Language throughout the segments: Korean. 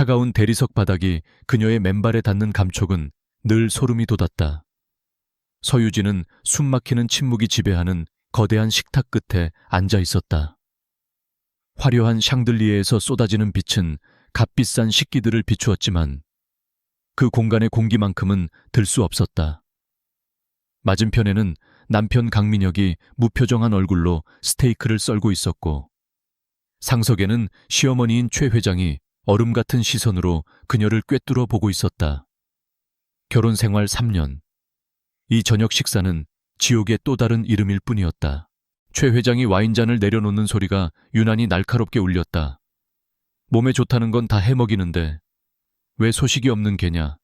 차가운 대리석 바닥이 그녀의 맨발에 닿는 감촉은 늘 소름이 돋았다. 서유진은 숨막히는 침묵이 지배하는 거대한 식탁 끝에 앉아 있었다. 화려한 샹들리에에서 쏟아지는 빛은 값비싼 식기들을 비추었지만 그 공간의 공기만큼은 들 수 없었다. 맞은편에는 남편 강민혁이 무표정한 얼굴로 스테이크를 썰고 있었고 상석에는 시어머니인 최 회장이 얼음 같은 시선으로 그녀를 꿰뚫어 보고 있었다. 결혼 생활 3년. 이 저녁 식사는 지옥의 또 다른 이름일 뿐이었다. 최 회장이 와인잔을 내려놓는 소리가 유난히 날카롭게 울렸다. 몸에 좋다는 건 다 해먹이는데 왜 소식이 없는 개냐?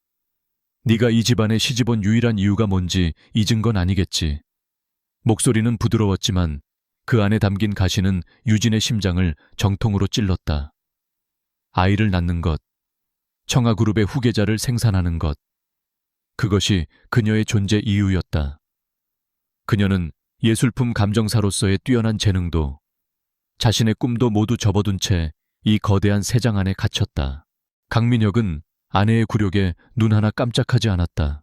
네가 이 집안에 시집온 유일한 이유가 뭔지 잊은 건 아니겠지. 목소리는 부드러웠지만 그 안에 담긴 가시는 유진의 심장을 정통으로 찔렀다. 아이를 낳는 것, 청아그룹의 후계자를 생산하는 것, 그것이 그녀의 존재 이유였다. 그녀는 예술품 감정사로서의 뛰어난 재능도 자신의 꿈도 모두 접어둔 채 이 거대한 세장 안에 갇혔다. 강민혁은 아내의 굴욕에 눈 하나 깜짝하지 않았다.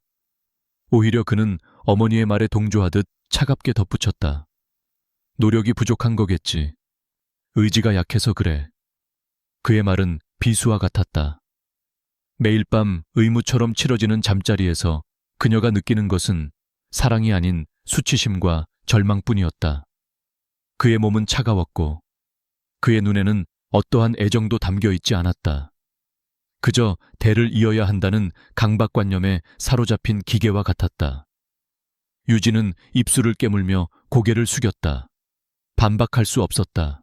오히려 그는 어머니의 말에 동조하듯 차갑게 덧붙였다. 노력이 부족한 거겠지. 의지가 약해서 그래. 그의 말은 비수와 같았다. 매일 밤 의무처럼 치러지는 잠자리에서 그녀가 느끼는 것은 사랑이 아닌 수치심과 절망뿐이었다. 그의 몸은 차가웠고 그의 눈에는 어떠한 애정도 담겨 있지 않았다. 그저 대를 이어야 한다는 강박관념에 사로잡힌 기계와 같았다. 유진은 입술을 깨물며 고개를 숙였다. 반박할 수 없었다.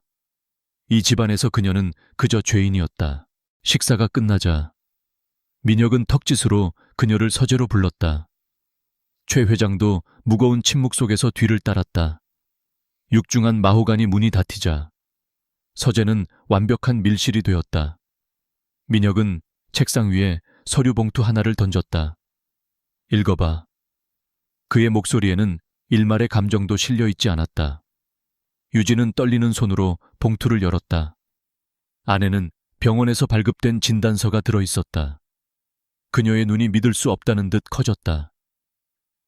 이 집안에서 그녀는 그저 죄인이었다. 식사가 끝나자 민혁은 턱짓으로 그녀를 서재로 불렀다. 최 회장도 무거운 침묵 속에서 뒤를 따랐다. 육중한 마호가니 문이 닫히자 서재는 완벽한 밀실이 되었다. 민혁은 책상 위에 서류 봉투 하나를 던졌다. 읽어봐. 그의 목소리에는 일말의 감정도 실려 있지 않았다. 유진은 떨리는 손으로 봉투를 열었다. 안에는 병원에서 발급된 진단서가 들어있었다. 그녀의 눈이 믿을 수 없다는 듯 커졌다.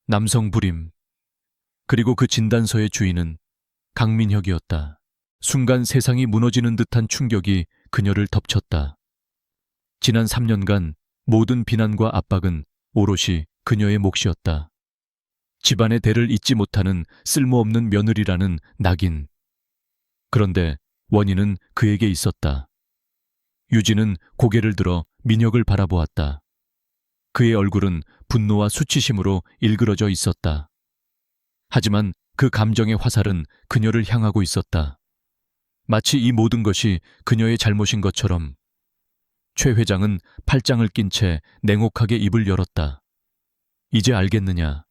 남성 불임. 그리고 그 진단서의 주인은 강민혁이었다. 순간 세상이 무너지는 듯한 충격이 그녀를 덮쳤다. 지난 3년간 모든 비난과 압박은 오롯이 그녀의 몫이었다. 집안의 대를 잇지 못하는 쓸모없는 며느리라는 낙인. 그런데 원인은 그에게 있었다. 유진은 고개를 들어 민혁을 바라보았다. 그의 얼굴은 분노와 수치심으로 일그러져 있었다. 하지만 그 감정의 화살은 그녀를 향하고 있었다. 마치 이 모든 것이 그녀의 잘못인 것처럼. 최 회장은 팔짱을 낀 채 냉혹하게 입을 열었다. 이제 알겠느냐?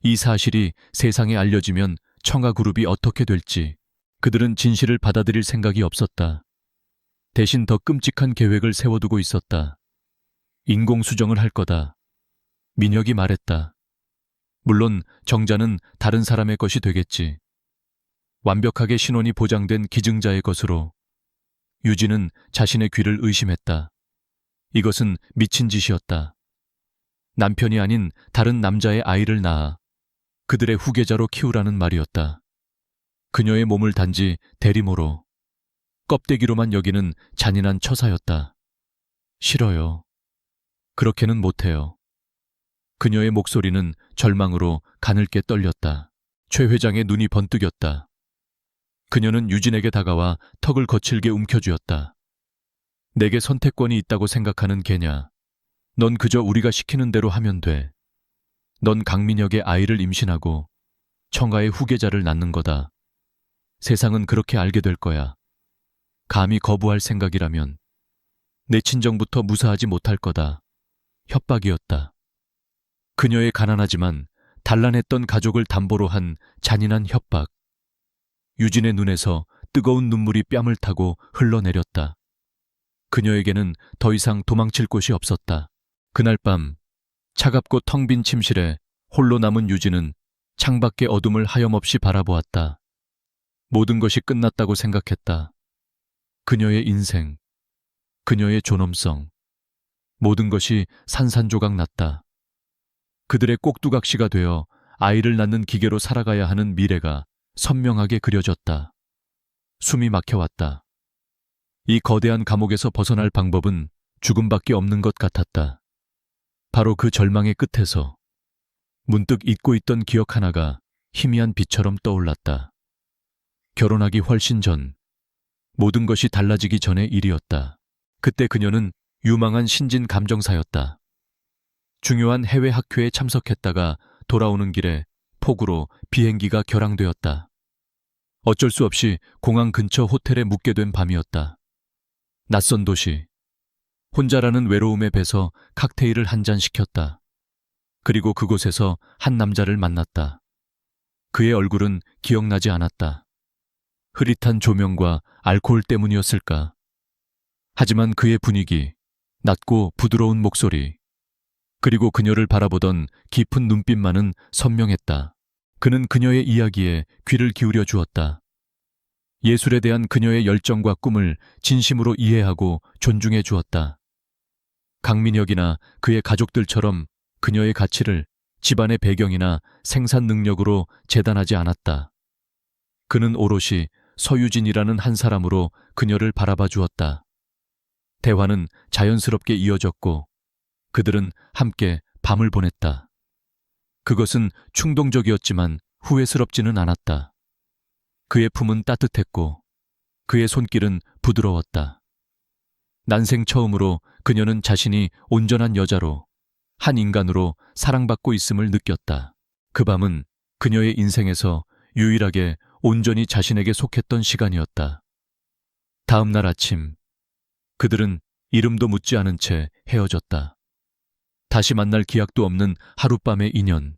이 사실이 세상에 알려지면 청아그룹이 어떻게 될지. 그들은 진실을 받아들일 생각이 없었다. 대신 더 끔찍한 계획을 세워두고 있었다. 인공수정을 할 거다. 민혁이 말했다. 물론 정자는 다른 사람의 것이 되겠지. 완벽하게 신원이 보장된 기증자의 것으로. 유진은 자신의 귀를 의심했다. 이것은 미친 짓이었다. 남편이 아닌 다른 남자의 아이를 낳아 그들의 후계자로 키우라는 말이었다. 그녀의 몸을 단지 대리모로, 껍데기로만 여기는 잔인한 처사였다. 싫어요. 그렇게는 못해요. 그녀의 목소리는 절망으로 가늘게 떨렸다. 최 회장의 눈이 번뜩였다. 그녀는 유진에게 다가와 턱을 거칠게 움켜쥐었다. 내게 선택권이 있다고 생각하는 개냐. 넌 그저 우리가 시키는 대로 하면 돼. 넌 강민혁의 아이를 임신하고 청아의 후계자를 낳는 거다. 세상은 그렇게 알게 될 거야. 감히 거부할 생각이라면 내 친정부터 무사하지 못할 거다. 협박이었다. 그녀의 가난하지만 단란했던 가족을 담보로 한 잔인한 협박. 유진의 눈에서 뜨거운 눈물이 뺨을 타고 흘러내렸다. 그녀에게는 더 이상 도망칠 곳이 없었다. 그날 밤 차갑고 텅 빈 침실에 홀로 남은 유진은 창밖의 어둠을 하염없이 바라보았다. 모든 것이 끝났다고 생각했다. 그녀의 인생, 그녀의 존엄성, 모든 것이 산산조각 났다. 그들의 꼭두각시가 되어 아이를 낳는 기계로 살아가야 하는 미래가 선명하게 그려졌다. 숨이 막혀왔다. 이 거대한 감옥에서 벗어날 방법은 죽음밖에 없는 것 같았다. 바로 그 절망의 끝에서 문득 잊고 있던 기억 하나가 희미한 빛처럼 떠올랐다. 결혼하기 훨씬 전, 모든 것이 달라지기 전의 일이었다. 그때 그녀는 유망한 신진 감정사였다. 중요한 해외 학회에 참석했다가 돌아오는 길에 폭우로 비행기가 결항되었다. 어쩔 수 없이 공항 근처 호텔에 묵게 된 밤이었다. 낯선 도시. 혼자라는 외로움에 배서 칵테일을 한 잔 시켰다. 그리고 그곳에서 한 남자를 만났다. 그의 얼굴은 기억나지 않았다. 흐릿한 조명과 알코올 때문이었을까? 하지만 그의 분위기, 낮고 부드러운 목소리, 그리고 그녀를 바라보던 깊은 눈빛만은 선명했다. 그는 그녀의 이야기에 귀를 기울여 주었다. 예술에 대한 그녀의 열정과 꿈을 진심으로 이해하고 존중해 주었다. 강민혁이나 그의 가족들처럼 그녀의 가치를 집안의 배경이나 생산 능력으로 재단하지 않았다. 그는 오롯이 서유진이라는 한 사람으로 그녀를 바라봐 주었다. 대화는 자연스럽게 이어졌고 그들은 함께 밤을 보냈다. 그것은 충동적이었지만 후회스럽지는 않았다. 그의 품은 따뜻했고 그의 손길은 부드러웠다. 난생 처음으로 그녀는 자신이 온전한 여자로, 한 인간으로 사랑받고 있음을 느꼈다. 그 밤은 그녀의 인생에서 유일하게 온전히 자신에게 속했던 시간이었다. 다음 날 아침, 그들은 이름도 묻지 않은 채 헤어졌다. 다시 만날 기약도 없는 하룻밤의 인연.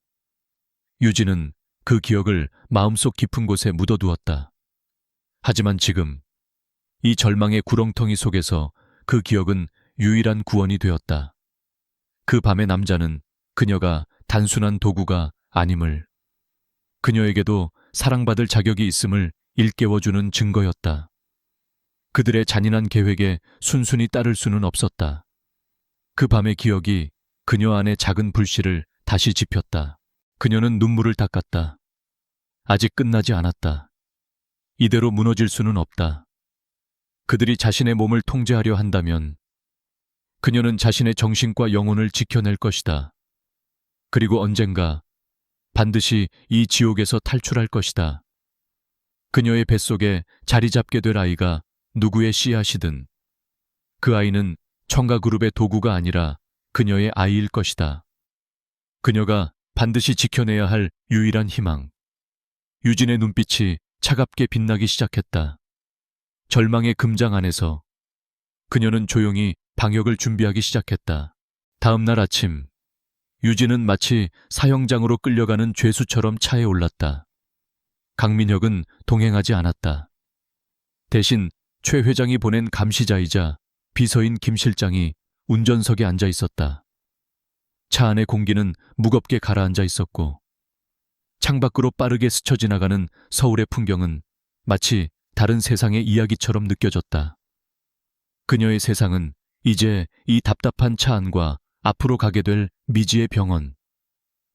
유진은 그 기억을 마음속 깊은 곳에 묻어두었다. 하지만 지금 이 절망의 구렁텅이 속에서 그 기억은 유일한 구원이 되었다. 그 밤의 남자는 그녀가 단순한 도구가 아님을, 그녀에게도 사랑받을 자격이 있음을 일깨워주는 증거였다. 그들의 잔인한 계획에 순순히 따를 수는 없었다. 그 밤의 기억이 그녀 안의 작은 불씨를 다시 지폈다. 그녀는 눈물을 닦았다. 아직 끝나지 않았다. 이대로 무너질 수는 없다. 그들이 자신의 몸을 통제하려 한다면 그녀는 자신의 정신과 영혼을 지켜낼 것이다. 그리고 언젠가 반드시 이 지옥에서 탈출할 것이다. 그녀의 뱃속에 자리 잡게 될 아이가 누구의 씨앗이든 그 아이는 청가그룹의 도구가 아니라 그녀의 아이일 것이다. 그녀가 반드시 지켜내야 할 유일한 희망. 유진의 눈빛이 차갑게 빛나기 시작했다. 절망의 금장 안에서 그녀는 조용히 방역을 준비하기 시작했다. 다음 날 아침, 유진은 마치 사형장으로 끌려가는 죄수처럼 차에 올랐다. 강민혁은 동행하지 않았다. 대신 최 회장이 보낸 감시자이자 비서인 김 실장이 운전석에 앉아 있었다. 차 안의 공기는 무겁게 가라앉아 있었고 창밖으로 빠르게 스쳐 지나가는 서울의 풍경은 마치 다른 세상의 이야기처럼 느껴졌다. 그녀의 세상은 이제 이 답답한 차 안과 앞으로 가게 될 미지의 병원,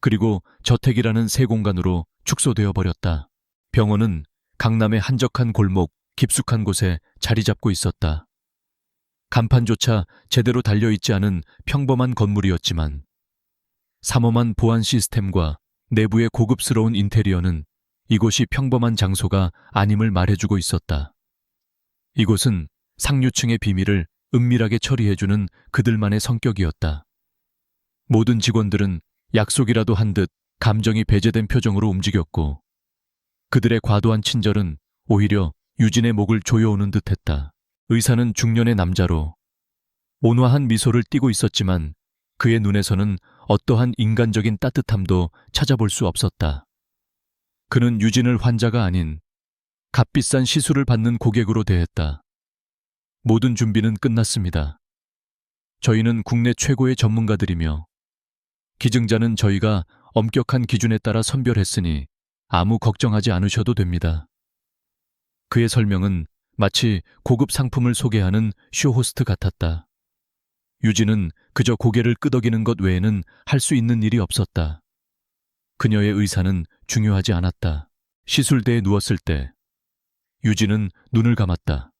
그리고 저택이라는 새 공간으로 축소되어 버렸다. 병원은 강남의 한적한 골목 깊숙한 곳에 자리 잡고 있었다. 간판조차 제대로 달려있지 않은 평범한 건물이었지만 삼엄한 보안 시스템과 내부의 고급스러운 인테리어는 이곳이 평범한 장소가 아님을 말해주고 있었다. 이곳은 상류층의 비밀을 은밀하게 처리해주는 그들만의 성격이었다. 모든 직원들은 약속이라도 한 듯 감정이 배제된 표정으로 움직였고 그들의 과도한 친절은 오히려 유진의 목을 조여오는 듯했다. 의사는 중년의 남자로 온화한 미소를 띠고 있었지만 그의 눈에서는 어떠한 인간적인 따뜻함도 찾아볼 수 없었다. 그는 유진을 환자가 아닌 값비싼 시술을 받는 고객으로 대했다. 모든 준비는 끝났습니다. 저희는 국내 최고의 전문가들이며 기증자는 저희가 엄격한 기준에 따라 선별했으니 아무 걱정하지 않으셔도 됩니다. 그의 설명은 마치 고급 상품을 소개하는 쇼호스트 같았다. 유진은 그저 고개를 끄덕이는 것 외에는 할 수 있는 일이 없었다. 그녀의 의사는 중요하지 않았다. 시술대에 누웠을 때 유진은 눈을 감았다.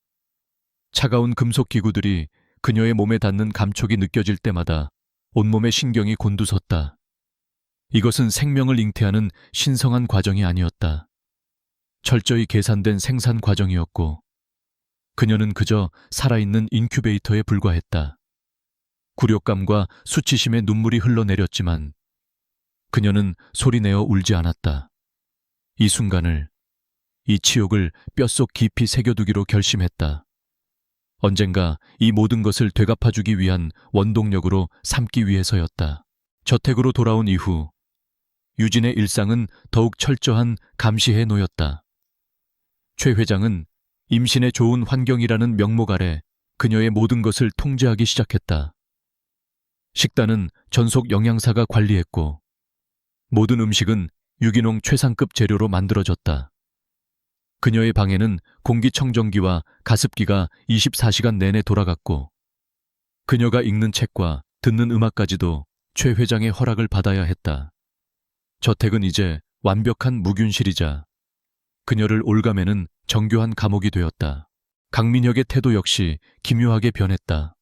차가운 금속 기구들이 그녀의 몸에 닿는 감촉이 느껴질 때마다 온몸의 신경이 곤두섰다. 이것은 생명을 잉태하는 신성한 과정이 아니었다. 철저히 계산된 생산 과정이었고 그녀는 그저 살아있는 인큐베이터에 불과했다. 굴욕감과 수치심의 눈물이 흘러내렸지만 그녀는 소리내어 울지 않았다. 이 순간을, 이 치욕을 뼛속 깊이 새겨두기로 결심했다. 언젠가 이 모든 것을 되갚아주기 위한 원동력으로 삼기 위해서였다. 저택으로 돌아온 이후 유진의 일상은 더욱 철저한 감시에 놓였다. 최 회장은 임신에 좋은 환경이라는 명목 아래 그녀의 모든 것을 통제하기 시작했다. 식단은 전속 영양사가 관리했고 모든 음식은 유기농 최상급 재료로 만들어졌다. 그녀의 방에는 공기청정기와 가습기가 24시간 내내 돌아갔고 그녀가 읽는 책과 듣는 음악까지도 최 회장의 허락을 받아야 했다. 저택은 이제 완벽한 무균실이자 그녀를 올가매는 정교한 감옥이 되었다. 강민혁의 태도 역시 기묘하게 변했다.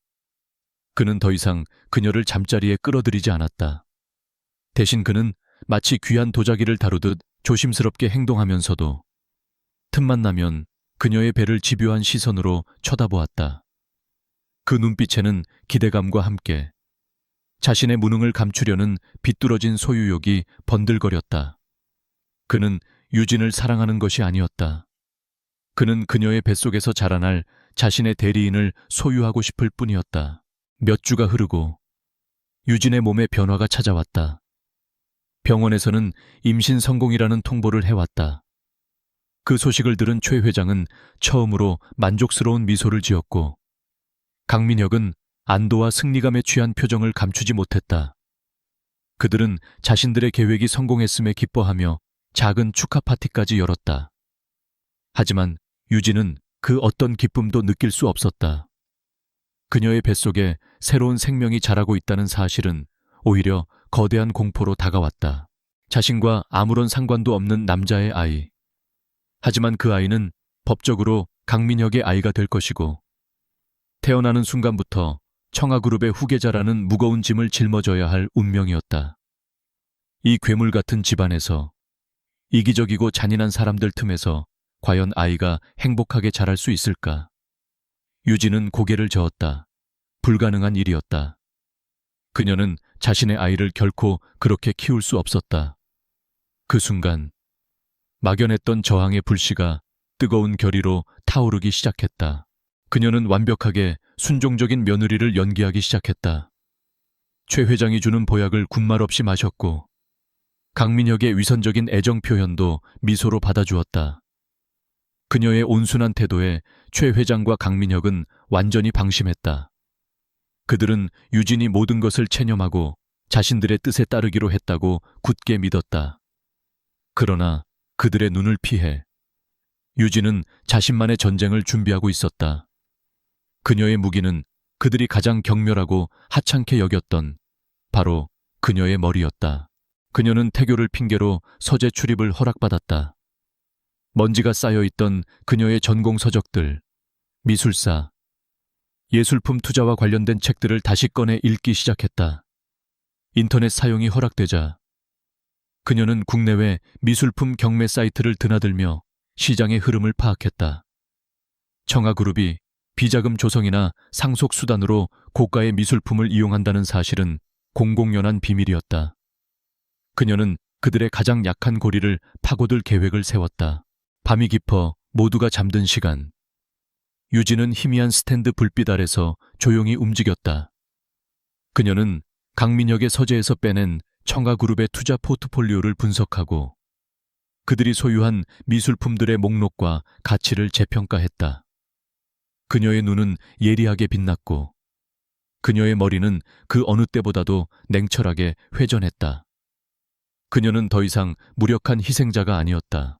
그는 더 이상 그녀를 잠자리에 끌어들이지 않았다. 대신 그는 마치 귀한 도자기를 다루듯 조심스럽게 행동하면서도 틈만 나면 그녀의 배를 집요한 시선으로 쳐다보았다. 그 눈빛에는 기대감과 함께 자신의 무능을 감추려는 비뚤어진 소유욕이 번들거렸다. 그는 유진을 사랑하는 것이 아니었다. 그는 그녀의 뱃속에서 자라날 자신의 대리인을 소유하고 싶을 뿐이었다. 몇 주가 흐르고 유진의 몸에 변화가 찾아왔다. 병원에서는 임신 성공이라는 통보를 해왔다. 그 소식을 들은 최 회장은 처음으로 만족스러운 미소를 지었고 강민혁은 안도와 승리감에 취한 표정을 감추지 못했다. 그들은 자신들의 계획이 성공했음에 기뻐하며 작은 축하 파티까지 열었다. 하지만 유진은 그 어떤 기쁨도 느낄 수 없었다. 그녀의 뱃속에 새로운 생명이 자라고 있다는 사실은 오히려 거대한 공포로 다가왔다. 자신과 아무런 상관도 없는 남자의 아이. 하지만 그 아이는 법적으로 강민혁의 아이가 될 것이고 태어나는 순간부터 청아그룹의 후계자라는 무거운 짐을 짊어져야 할 운명이었다. 이 괴물 같은 집안에서 이기적이고 잔인한 사람들 틈에서 과연 아이가 행복하게 자랄 수 있을까? 유진은 고개를 저었다. 불가능한 일이었다. 그녀는 자신의 아이를 결코 그렇게 키울 수 없었다. 그 순간 막연했던 저항의 불씨가 뜨거운 결의로 타오르기 시작했다. 그녀는 완벽하게 순종적인 며느리를 연기하기 시작했다. 최 회장이 주는 보약을 군말 없이 마셨고 강민혁의 위선적인 애정 표현도 미소로 받아주었다. 그녀의 온순한 태도에 최 회장과 강민혁은 완전히 방심했다. 그들은 유진이 모든 것을 체념하고 자신들의 뜻에 따르기로 했다고 굳게 믿었다. 그러나 그들의 눈을 피해 유진은 자신만의 전쟁을 준비하고 있었다. 그녀의 무기는 그들이 가장 경멸하고 하찮게 여겼던 바로 그녀의 머리였다. 그녀는 태교를 핑계로 서재 출입을 허락받았다. 먼지가 쌓여있던 그녀의 전공 서적들, 미술사, 예술품 투자와 관련된 책들을 다시 꺼내 읽기 시작했다. 인터넷 사용이 허락되자 그녀는 국내외 미술품 경매 사이트를 드나들며 시장의 흐름을 파악했다. 청아그룹이 비자금 조성이나 상속 수단으로 고가의 미술품을 이용한다는 사실은 공공연한 비밀이었다. 그녀는 그들의 가장 약한 고리를 파고들 계획을 세웠다. 밤이 깊어 모두가 잠든 시간. 유진은 희미한 스탠드 불빛 아래서 조용히 움직였다. 그녀는 강민혁의 서재에서 빼낸 청아그룹의 투자 포트폴리오를 분석하고 그들이 소유한 미술품들의 목록과 가치를 재평가했다. 그녀의 눈은 예리하게 빛났고 그녀의 머리는 그 어느 때보다도 냉철하게 회전했다. 그녀는 더 이상 무력한 희생자가 아니었다.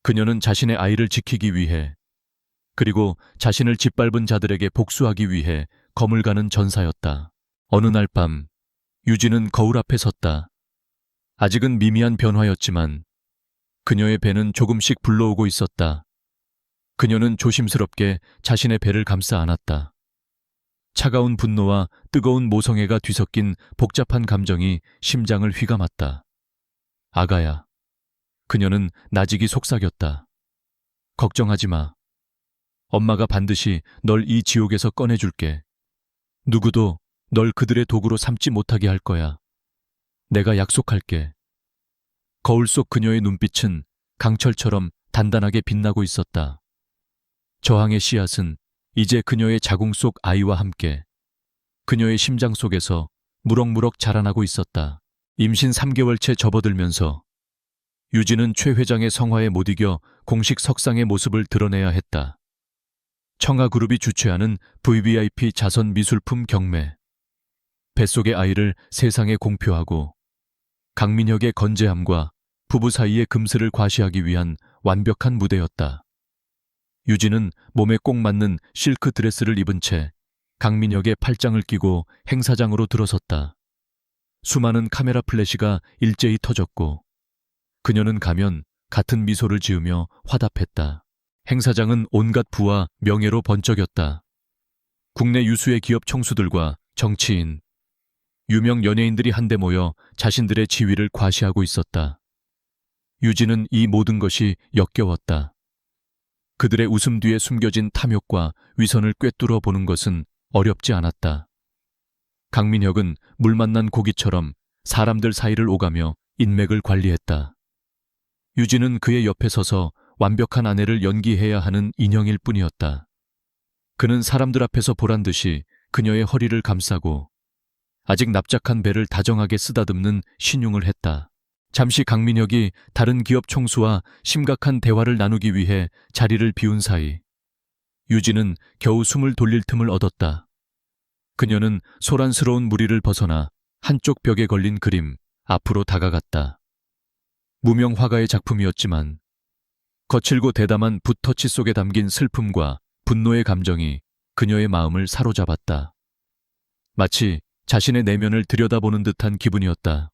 그녀는 자신의 아이를 지키기 위해 그리고 자신을 짓밟은 자들에게 복수하기 위해 검을 가는 전사였다. 어느 날 밤, 유진은 거울 앞에 섰다. 아직은 미미한 변화였지만 그녀의 배는 조금씩 불러오고 있었다. 그녀는 조심스럽게 자신의 배를 감싸 안았다. 차가운 분노와 뜨거운 모성애가 뒤섞인 복잡한 감정이 심장을 휘감았다. 아가야. 그녀는 나직이 속삭였다. 걱정하지 마. 엄마가 반드시 널 이 지옥에서 꺼내줄게. 누구도 널 그들의 도구로 삼지 못하게 할 거야. 내가 약속할게. 거울 속 그녀의 눈빛은 강철처럼 단단하게 빛나고 있었다. 저항의 씨앗은 이제 그녀의 자궁 속 아이와 함께 그녀의 심장 속에서 무럭무럭 자라나고 있었다. 임신 3개월째 접어들면서 유진은 최 회장의 성화에 못 이겨 공식 석상의 모습을 드러내야 했다. 청아그룹이 주최하는 VVIP 자선 미술품 경매. 뱃속의 아이를 세상에 공표하고 강민혁의 건재함과 부부 사이의 금슬을 과시하기 위한 완벽한 무대였다. 유진은 몸에 꼭 맞는 실크 드레스를 입은 채 강민혁의 팔짱을 끼고 행사장으로 들어섰다. 수많은 카메라 플래시가 일제히 터졌고 그녀는 가면 같은 미소를 지으며 화답했다. 행사장은 온갖 부와 명예로 번쩍였다. 국내 유수의 기업 총수들과 정치인, 유명 연예인들이 한데 모여 자신들의 지위를 과시하고 있었다. 유진은 이 모든 것이 역겨웠다. 그들의 웃음 뒤에 숨겨진 탐욕과 위선을 꿰뚫어 보는 것은 어렵지 않았다. 강민혁은 물 만난 고기처럼 사람들 사이를 오가며 인맥을 관리했다. 유진은 그의 옆에 서서 완벽한 아내를 연기해야 하는 인형일 뿐이었다. 그는 사람들 앞에서 보란 듯이 그녀의 허리를 감싸고 아직 납작한 배를 다정하게 쓰다듬는 신용을 했다. 잠시 강민혁이 다른 기업 총수와 심각한 대화를 나누기 위해 자리를 비운 사이 유진은 겨우 숨을 돌릴 틈을 얻었다. 그녀는 소란스러운 무리를 벗어나 한쪽 벽에 걸린 그림 앞으로 다가갔다. 무명 화가의 작품이었지만 거칠고 대담한 붓터치 속에 담긴 슬픔과 분노의 감정이 그녀의 마음을 사로잡았다. 마치 자신의 내면을 들여다보는 듯한 기분이었다.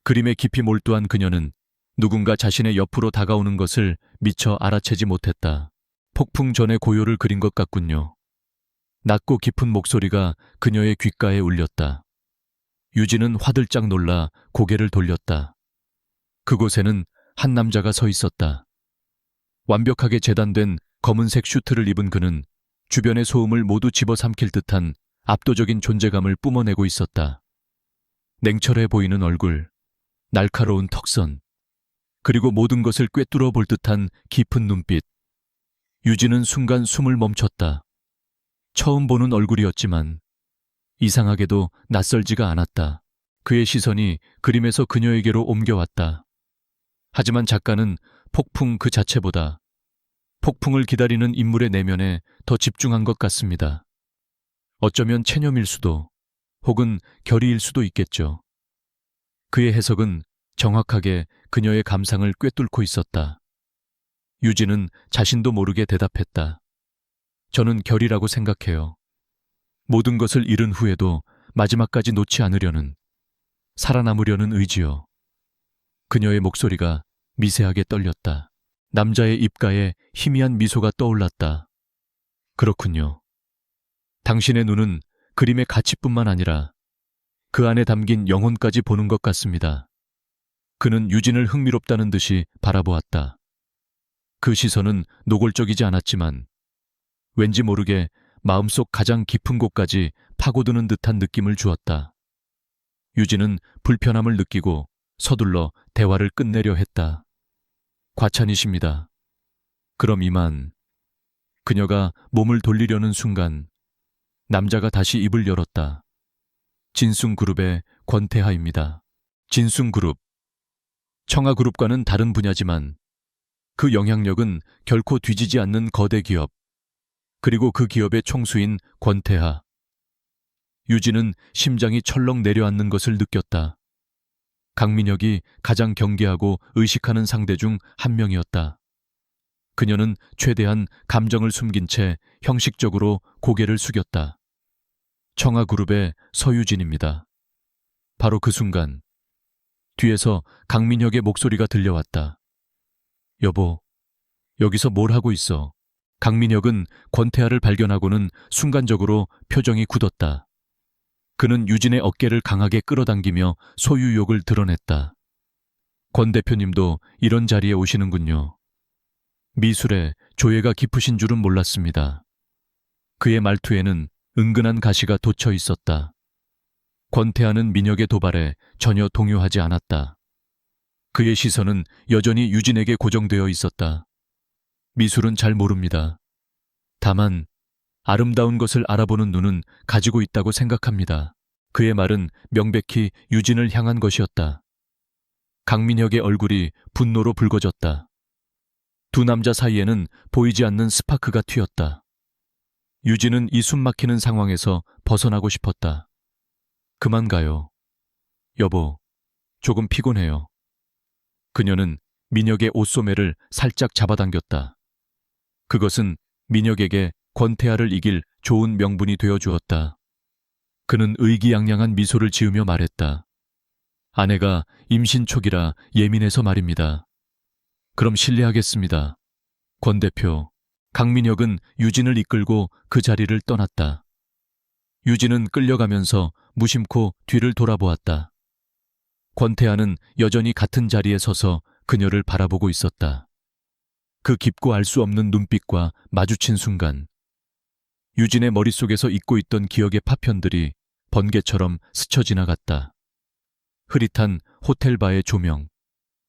그림에 깊이 몰두한 그녀는 누군가 자신의 옆으로 다가오는 것을 미처 알아채지 못했다. 폭풍 전의 고요를 그린 것 같군요. 낮고 깊은 목소리가 그녀의 귓가에 울렸다. 유진은 화들짝 놀라 고개를 돌렸다. 그곳에는 한 남자가 서 있었다. 완벽하게 재단된 검은색 슈트를 입은 그는 주변의 소음을 모두 집어삼킬 듯한 압도적인 존재감을 뿜어내고 있었다. 냉철해 보이는 얼굴, 날카로운 턱선, 그리고 모든 것을 꿰뚫어 볼 듯한 깊은 눈빛. 유진은 순간 숨을 멈췄다. 처음 보는 얼굴이었지만 이상하게도 낯설지가 않았다. 그의 시선이 그림에서 그녀에게로 옮겨왔다. 하지만 작가는 폭풍 그 자체보다 폭풍을 기다리는 인물의 내면에 더 집중한 것 같습니다. 어쩌면 체념일 수도 혹은 결의일 수도 있겠죠. 그의 해석은 정확하게 그녀의 감상을 꿰뚫고 있었다. 유진은 자신도 모르게 대답했다. 저는 결이라고 생각해요. 모든 것을 잃은 후에도 마지막까지 놓지 않으려는, 살아남으려는 의지요. 그녀의 목소리가 미세하게 떨렸다. 남자의 입가에 희미한 미소가 떠올랐다. 그렇군요. 당신의 눈은 그림의 가치뿐만 아니라 그 안에 담긴 영혼까지 보는 것 같습니다. 그는 유진을 흥미롭다는 듯이 바라보았다. 그 시선은 노골적이지 않았지만 왠지 모르게 마음속 가장 깊은 곳까지 파고드는 듯한 느낌을 주었다. 유진은 불편함을 느끼고 서둘러 대화를 끝내려 했다. 과찬이십니다. 그럼 이만. 그녀가 몸을 돌리려는 순간 남자가 다시 입을 열었다. 진숭그룹의 권태하입니다. 진숭그룹. 청아그룹과는 다른 분야지만 그 영향력은 결코 뒤지지 않는 거대 기업, 그리고 그 기업의 총수인 권태하. 유진은 심장이 철렁 내려앉는 것을 느꼈다. 강민혁이 가장 경계하고 의식하는 상대 중 한 명이었다. 그녀는 최대한 감정을 숨긴 채 형식적으로 고개를 숙였다. 청아그룹의 서유진입니다. 바로 그 순간 뒤에서 강민혁의 목소리가 들려왔다. 여보, 여기서 뭘 하고 있어? 강민혁은 권태아를 발견하고는 순간적으로 표정이 굳었다. 그는 유진의 어깨를 강하게 끌어당기며 소유욕을 드러냈다. 권 대표님도 이런 자리에 오시는군요. 미술에 조예가 깊으신 줄은 몰랐습니다. 그의 말투에는 은근한 가시가 돋쳐 있었다. 권태아는 민혁의 도발에 전혀 동요하지 않았다. 그의 시선은 여전히 유진에게 고정되어 있었다. 미술은 잘 모릅니다. 다만 아름다운 것을 알아보는 눈은 가지고 있다고 생각합니다. 그의 말은 명백히 유진을 향한 것이었다. 강민혁의 얼굴이 분노로 붉어졌다. 두 남자 사이에는 보이지 않는 스파크가 튀었다. 유진은 이 숨막히는 상황에서 벗어나고 싶었다. 그만 가요. 여보, 조금 피곤해요. 그녀는 민혁의 옷소매를 살짝 잡아당겼다. 그것은 민혁에게 권태아를 이길 좋은 명분이 되어 주었다. 그는 의기양양한 미소를 지으며 말했다. 아내가 임신 초기라 예민해서 말입니다. 그럼 실례하겠습니다. 권 대표. 강민혁은 유진을 이끌고 그 자리를 떠났다. 유진은 끌려가면서 무심코 뒤를 돌아보았다. 권태아는 여전히 같은 자리에 서서 그녀를 바라보고 있었다. 그 깊고 알 수 없는 눈빛과 마주친 순간 유진의 머릿속에서 잊고 있던 기억의 파편들이 번개처럼 스쳐 지나갔다. 흐릿한 호텔바의 조명,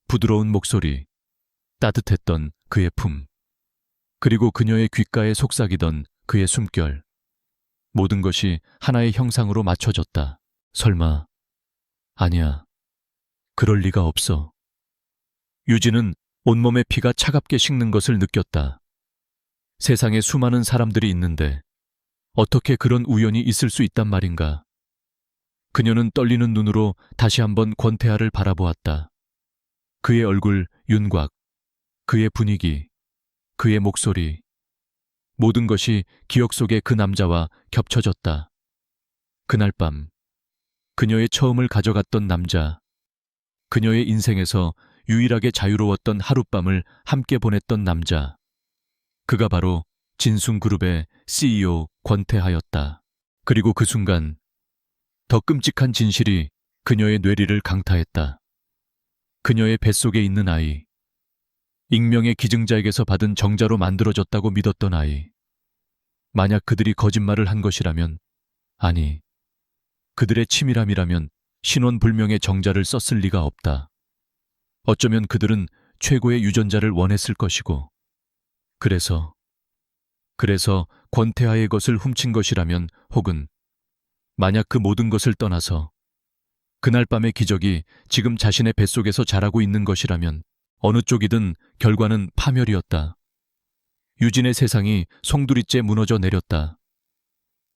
부드러운 목소리, 따뜻했던 그의 품, 그리고 그녀의 귓가에 속삭이던 그의 숨결. 모든 것이 하나의 형상으로 맞춰졌다. 설마, 아니야. 그럴 리가 없어. 유진은 온몸의 피가 차갑게 식는 것을 느꼈다. 세상에 수많은 사람들이 있는데 어떻게 그런 우연이 있을 수 있단 말인가. 그녀는 떨리는 눈으로 다시 한번 권태아를 바라보았다. 그의 얼굴, 윤곽, 그의 분위기, 그의 목소리, 모든 것이 기억 속의 그 남자와 겹쳐졌다. 그날 밤, 그녀의 처음을 가져갔던 남자, 그녀의 인생에서 유일하게 자유로웠던 하룻밤을 함께 보냈던 남자, 그가 바로 진숭그룹의 CEO 권태하였다. 그리고 그 순간 더 끔찍한 진실이 그녀의 뇌리를 강타했다. 그녀의 뱃속에 있는 아이, 익명의 기증자에게서 받은 정자로 만들어졌다고 믿었던 아이. 만약 그들이 거짓말을 한 것이라면, 아니, 그들의 치밀함이라면 신원불명의 정자를 썼을 리가 없다. 어쩌면 그들은 최고의 유전자를 원했을 것이고, 그래서 권태하의 것을 훔친 것이라면, 혹은 만약 그 모든 것을 떠나서 그날 밤의 기적이 지금 자신의 뱃속에서 자라고 있는 것이라면 어느 쪽이든 결과는 파멸이었다. 유진의 세상이 송두리째 무너져 내렸다.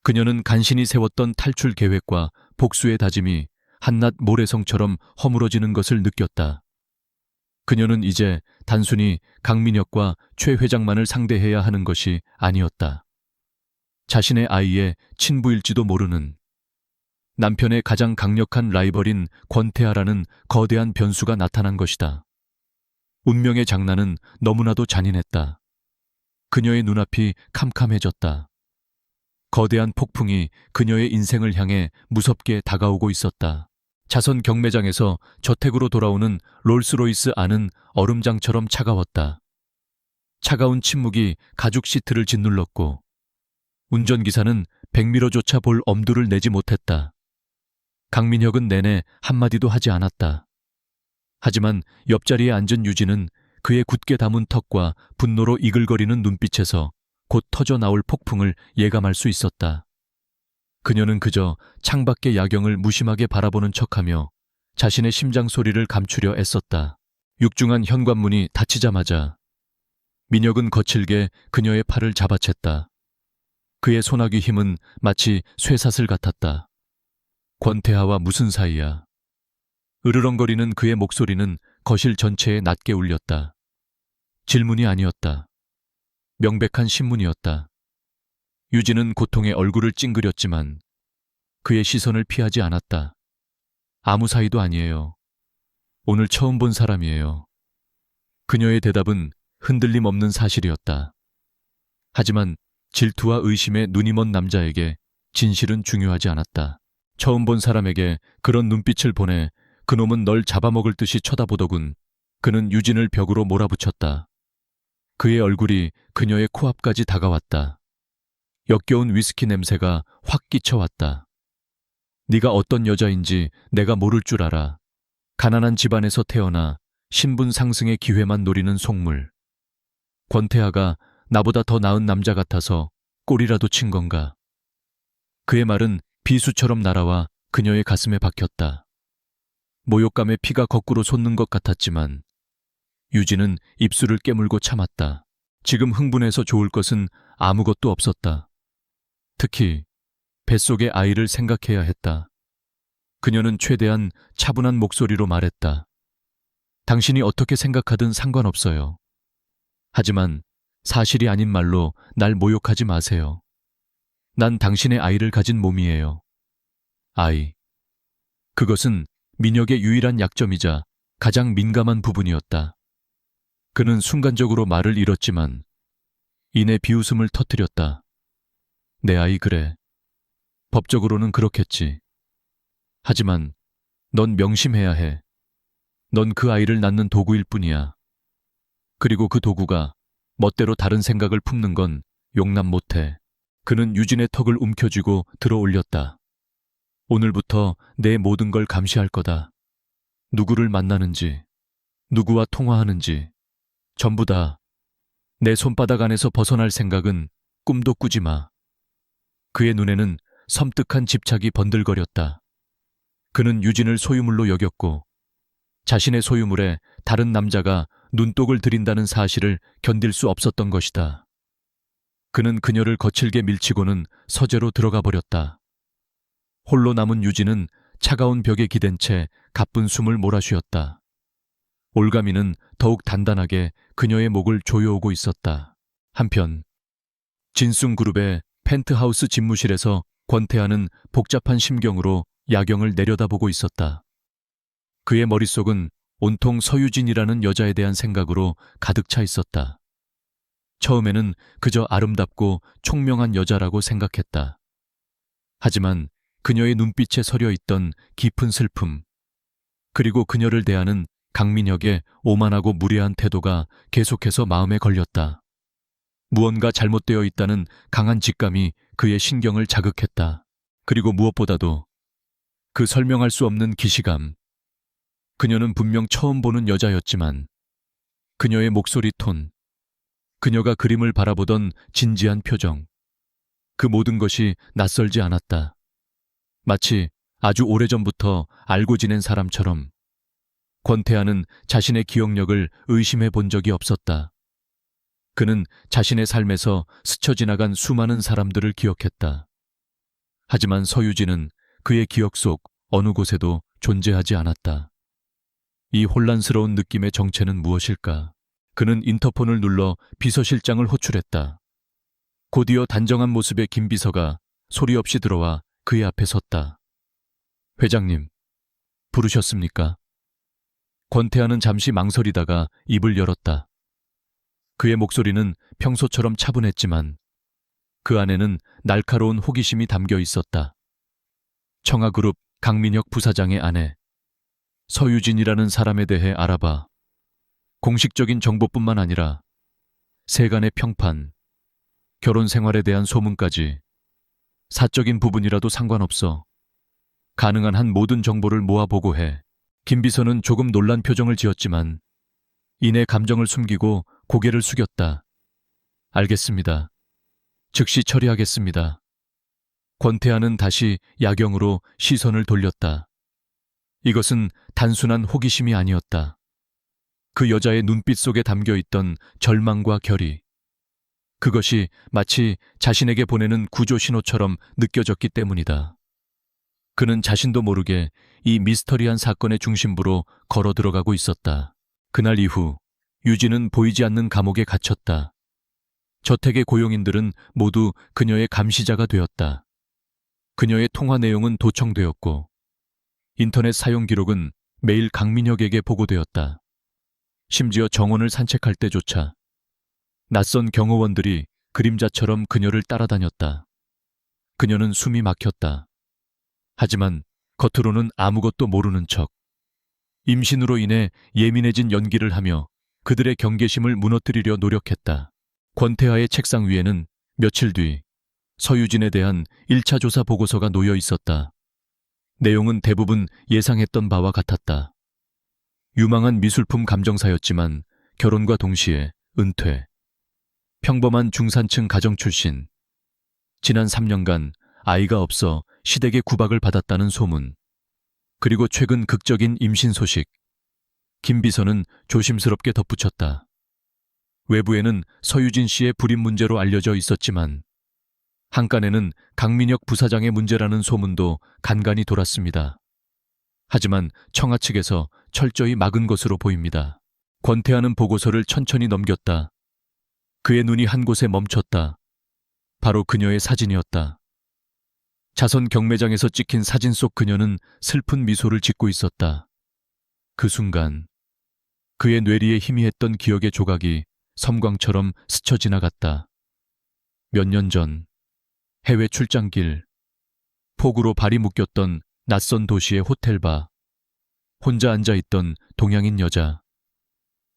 그녀는 간신히 세웠던 탈출 계획과 복수의 다짐이 한낮 모래성처럼 허물어지는 것을 느꼈다. 그녀는 이제 단순히 강민혁과 최 회장만을 상대해야 하는 것이 아니었다. 자신의 아이의 친부일지도 모르는, 남편의 가장 강력한 라이벌인 권태아라는 거대한 변수가 나타난 것이다. 운명의 장난은 너무나도 잔인했다. 그녀의 눈앞이 캄캄해졌다. 거대한 폭풍이 그녀의 인생을 향해 무섭게 다가오고 있었다. 자선 경매장에서 저택으로 돌아오는 롤스로이스 안은 얼음장처럼 차가웠다. 차가운 침묵이 가죽 시트를 짓눌렀고 운전기사는 백미러조차 볼 엄두를 내지 못했다. 강민혁은 내내 한마디도 하지 않았다. 하지만 옆자리에 앉은 유진은 그의 굳게 담은 턱과 분노로 이글거리는 눈빛에서 곧 터져 나올 폭풍을 예감할 수 있었다. 그녀는 그저 창밖의 야경을 무심하게 바라보는 척하며 자신의 심장 소리를 감추려 애썼다. 육중한 현관문이 닫히자마자 민혁은 거칠게 그녀의 팔을 잡아챘다. 그의 소나귀 힘은 마치 쇠사슬 같았다. 권태하와 무슨 사이야? 으르렁거리는 그의 목소리는 거실 전체에 낮게 울렸다. 질문이 아니었다. 명백한 신문이었다. 유진은 고통에 얼굴을 찡그렸지만 그의 시선을 피하지 않았다. 아무 사이도 아니에요. 오늘 처음 본 사람이에요. 그녀의 대답은 흔들림 없는 사실이었다. 하지만 질투와 의심에 눈이 먼 남자에게 진실은 중요하지 않았다. 처음 본 사람에게 그런 눈빛을 보내 그놈은 널 잡아먹을 듯이 쳐다보더군. 그는 유진을 벽으로 몰아붙였다. 그의 얼굴이 그녀의 코앞까지 다가왔다. 역겨운 위스키 냄새가 확 끼쳐왔다. 네가 어떤 여자인지 내가 모를 줄 알아. 가난한 집안에서 태어나 신분 상승의 기회만 노리는 속물. 권태하가 나보다 더 나은 남자 같아서 꼬리라도 친 건가. 그의 말은 비수처럼 날아와 그녀의 가슴에 박혔다. 모욕감에 피가 거꾸로 솟는 것 같았지만 유진은 입술을 깨물고 참았다. 지금 흥분해서 좋을 것은 아무것도 없었다. 특히 뱃속의 아이를 생각해야 했다. 그녀는 최대한 차분한 목소리로 말했다. 당신이 어떻게 생각하든 상관없어요. 하지만 사실이 아닌 말로 날 모욕하지 마세요. 난 당신의 아이를 가진 몸이에요. 아이. 그것은 민혁의 유일한 약점이자 가장 민감한 부분이었다. 그는 순간적으로 말을 잃었지만 이내 비웃음을 터뜨렸다. 내 아이 그래. 법적으로는 그렇겠지. 하지만 넌 명심해야 해. 넌 그 아이를 낳는 도구일 뿐이야. 그리고 그 도구가 멋대로 다른 생각을 품는 건 용납 못해. 그는 유진의 턱을 움켜쥐고 들어올렸다. 오늘부터 내 모든 걸 감시할 거다. 누구를 만나는지, 누구와 통화하는지, 전부 다. 내 손바닥 안에서 벗어날 생각은 꿈도 꾸지 마. 그의 눈에는 섬뜩한 집착이 번들거렸다. 그는 유진을 소유물로 여겼고 자신의 소유물에 다른 남자가 눈독을 들인다는 사실을 견딜 수 없었던 것이다. 그는 그녀를 거칠게 밀치고는 서재로 들어가 버렸다. 홀로 남은 유진은 차가운 벽에 기댄 채 가쁜 숨을 몰아쉬었다. 올가미는 더욱 단단하게 그녀의 목을 조여오고 있었다. 한편 진숭그룹의 펜트하우스 집무실에서 권태하는 복잡한 심경으로 야경을 내려다보고 있었다. 그의 머릿속은 온통 서유진이라는 여자에 대한 생각으로 가득 차 있었다. 처음에는 그저 아름답고 총명한 여자라고 생각했다. 하지만 그녀의 눈빛에 서려 있던 깊은 슬픔, 그리고 그녀를 대하는 강민혁의 오만하고 무례한 태도가 계속해서 마음에 걸렸다. 무언가 잘못되어 있다는 강한 직감이 그의 신경을 자극했다. 그리고 무엇보다도 그 설명할 수 없는 기시감. 그녀는 분명 처음 보는 여자였지만 그녀의 목소리 톤, 그녀가 그림을 바라보던 진지한 표정, 그 모든 것이 낯설지 않았다. 마치 아주 오래전부터 알고 지낸 사람처럼. 권태하는 자신의 기억력을 의심해 본 적이 없었다. 그는 자신의 삶에서 스쳐 지나간 수많은 사람들을 기억했다. 하지만 서유진은 그의 기억 속 어느 곳에도 존재하지 않았다. 이 혼란스러운 느낌의 정체는 무엇일까? 그는 인터폰을 눌러 비서실장을 호출했다. 곧이어 단정한 모습의 김 비서가 소리 없이 들어와 그의 앞에 섰다. 회장님, 부르셨습니까? 권태하는 잠시 망설이다가 입을 열었다. 그의 목소리는 평소처럼 차분했지만 그 안에는 날카로운 호기심이 담겨 있었다. 청아그룹 강민혁 부사장의 아내 서유진이라는 사람에 대해 알아봐. 공식적인 정보뿐만 아니라 세간의 평판, 결혼 생활에 대한 소문까지 사적인 부분이라도 상관없어. 가능한 한 모든 정보를 모아보고 해. 김 비서는 조금 놀란 표정을 지었지만 이내 감정을 숨기고 고개를 숙였다. 알겠습니다. 즉시 처리하겠습니다. 권태하는 다시 야경으로 시선을 돌렸다. 이것은 단순한 호기심이 아니었다. 그 여자의 눈빛 속에 담겨있던 절망과 결의. 그것이 마치 자신에게 보내는 구조 신호처럼 느껴졌기 때문이다. 그는 자신도 모르게 이 미스터리한 사건의 중심부로 걸어 들어가고 있었다. 그날 이후 유진은 보이지 않는 감옥에 갇혔다. 저택의 고용인들은 모두 그녀의 감시자가 되었다. 그녀의 통화 내용은 도청되었고 인터넷 사용 기록은 매일 강민혁에게 보고되었다. 심지어 정원을 산책할 때조차 낯선 경호원들이 그림자처럼 그녀를 따라다녔다. 그녀는 숨이 막혔다. 하지만 겉으로는 아무것도 모르는 척 임신으로 인해 예민해진 연기를 하며 그들의 경계심을 무너뜨리려 노력했다. 권태하의 책상 위에는 며칠 뒤 서유진에 대한 1차 조사 보고서가 놓여 있었다. 내용은 대부분 예상했던 바와 같았다. 유망한 미술품 감정사였지만 결혼과 동시에 은퇴. 평범한 중산층 가정 출신. 지난 3년간 아이가 없어 시댁의 구박을 받았다는 소문. 그리고 최근 극적인 임신 소식. 김 비서는 조심스럽게 덧붙였다. 외부에는 서유진 씨의 불임 문제로 알려져 있었지만 한간에는 강민혁 부사장의 문제라는 소문도 간간히 돌았습니다. 하지만 청아 측에서 철저히 막은 것으로 보입니다. 권태하는 보고서를 천천히 넘겼다. 그의 눈이 한 곳에 멈췄다. 바로 그녀의 사진이었다. 자선 경매장에서 찍힌 사진 속 그녀는 슬픈 미소를 짓고 있었다. 그 순간 그의 뇌리에 희미했던 기억의 조각이 섬광처럼 스쳐 지나갔다. 몇 년 전 해외 출장길, 폭우로 발이 묶였던 낯선 도시의 호텔바, 혼자 앉아있던 동양인 여자,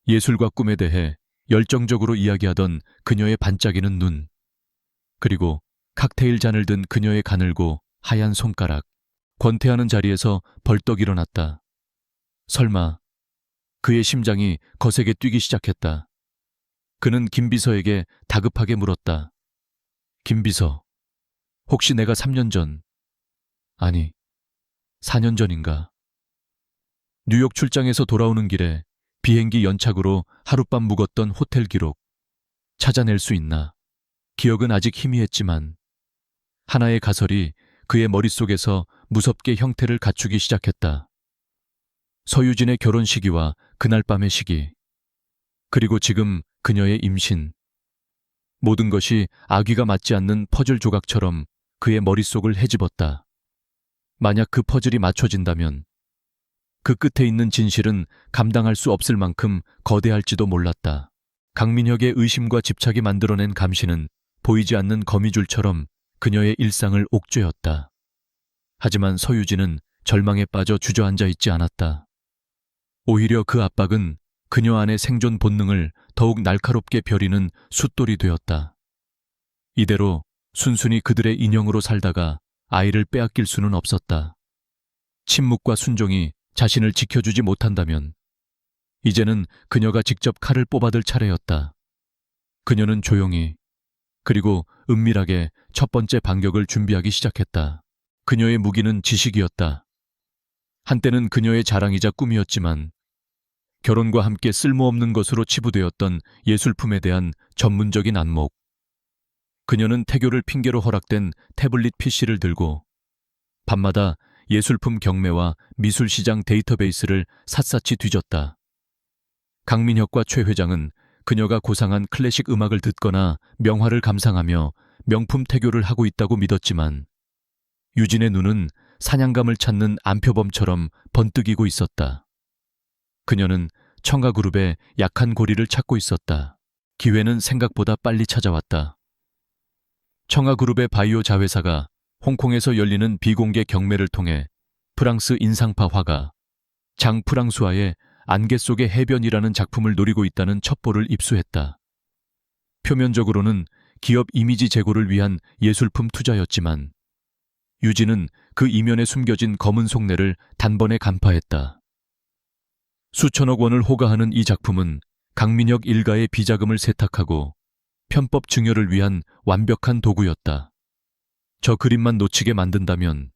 예술과 꿈에 대해 열정적으로 이야기하던 그녀의 반짝이는 눈, 그리고 칵테일 잔을 든 그녀의 가늘고 하얀 손가락. 권태하는 자리에서 벌떡 일어났다. 설마 그의 심장이 거세게 뛰기 시작했다. 그는 김 비서에게 다급하게 물었다. 김 비서, 혹시 내가 3년 전, 아니 4년 전인가? 뉴욕 출장에서 돌아오는 길에 비행기 연착으로 하룻밤 묵었던 호텔 기록 찾아낼 수 있나? 기억은 아직 희미했지만 하나의 가설이 그의 머릿속에서 무섭게 형태를 갖추기 시작했다. 서유진의 결혼 시기와 그날 밤의 시기, 그리고 지금 그녀의 임신. 모든 것이 아귀가 맞지 않는 퍼즐 조각처럼 그의 머릿속을 헤집었다. 만약 그 퍼즐이 맞춰진다면 그 끝에 있는 진실은 감당할 수 없을 만큼 거대할지도 몰랐다. 강민혁의 의심과 집착이 만들어낸 감시는 보이지 않는 거미줄처럼 그녀의 일상을 옥죄었다. 하지만 서유진은 절망에 빠져 주저앉아 있지 않았다. 오히려 그 압박은 그녀 안의 생존 본능을 더욱 날카롭게 벼리는 숫돌이 되었다. 이대로 순순히 그들의 인형으로 살다가 아이를 빼앗길 수는 없었다. 침묵과 순종이 자신을 지켜주지 못한다면 이제는 그녀가 직접 칼을 뽑아들 차례였다. 그녀는 조용히, 그리고 은밀하게 첫 번째 반격을 준비하기 시작했다. 그녀의 무기는 지식이었다. 한때는 그녀의 자랑이자 꿈이었지만 결혼과 함께 쓸모없는 것으로 치부되었던 예술품에 대한 전문적인 안목. 그녀는 태교를 핑계로 허락된 태블릿 PC를 들고 밤마다 예술품 경매와 미술시장 데이터베이스를 샅샅이 뒤졌다. 강민혁과 최 회장은 그녀가 고상한 클래식 음악을 듣거나 명화를 감상하며 명품 태교를 하고 있다고 믿었지만 유진의 눈은 사냥감을 찾는 안표범처럼 번뜩이고 있었다. 그녀는 청가그룹의 약한 고리를 찾고 있었다. 기회는 생각보다 빨리 찾아왔다. 청가그룹의 바이오 자회사가 홍콩에서 열리는 비공개 경매를 통해 프랑스 인상파 화가 장 프랑수아의 안개 속의 해변이라는 작품을 노리고 있다는 첩보를 입수했다. 표면적으로는 기업 이미지 제고를 위한 예술품 투자였지만 유진은 그 이면에 숨겨진 검은 속내를 단번에 간파했다. 수천억 원을 호가하는 이 작품은 강민혁 일가의 비자금을 세탁하고 편법 증여를 위한 완벽한 도구였다. 저 그림만 놓치게 만든다면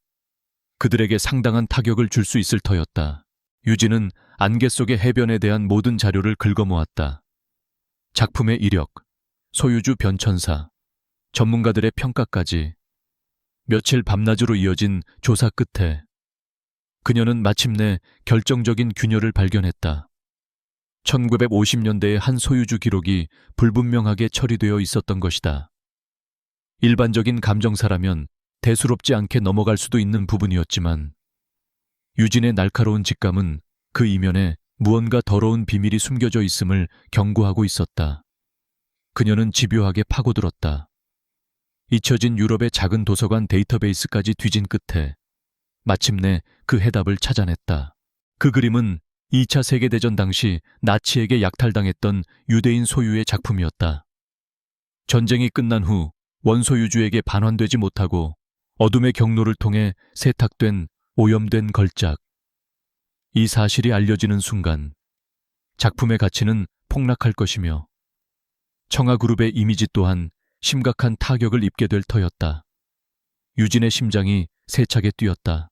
그들에게 상당한 타격을 줄 수 있을 터였다. 유진은 안개 속의 해변에 대한 모든 자료를 긁어모았다. 작품의 이력, 소유주 변천사, 전문가들의 평가까지 며칠 밤낮으로 이어진 조사 끝에 그녀는 마침내 결정적인 균열을 발견했다. 1950년대의 한 소유주 기록이 불분명하게 처리되어 있었던 것이다. 일반적인 감정사라면 대수롭지 않게 넘어갈 수도 있는 부분이었지만 유진의 날카로운 직감은 그 이면에 무언가 더러운 비밀이 숨겨져 있음을 경고하고 있었다. 그녀는 집요하게 파고들었다. 잊혀진 유럽의 작은 도서관 데이터베이스까지 뒤진 끝에 마침내 그 해답을 찾아냈다. 그 그림은 2차 세계대전 당시 나치에게 약탈당했던 유대인 소유의 작품이었다. 전쟁이 끝난 후 원소유주에게 반환되지 못하고 어둠의 경로를 통해 세탁된 오염된 걸작. 이 사실이 알려지는 순간 작품의 가치는 폭락할 것이며 청아그룹의 이미지 또한 심각한 타격을 입게 될 터였다. 유진의 심장이 세차게 뛰었다.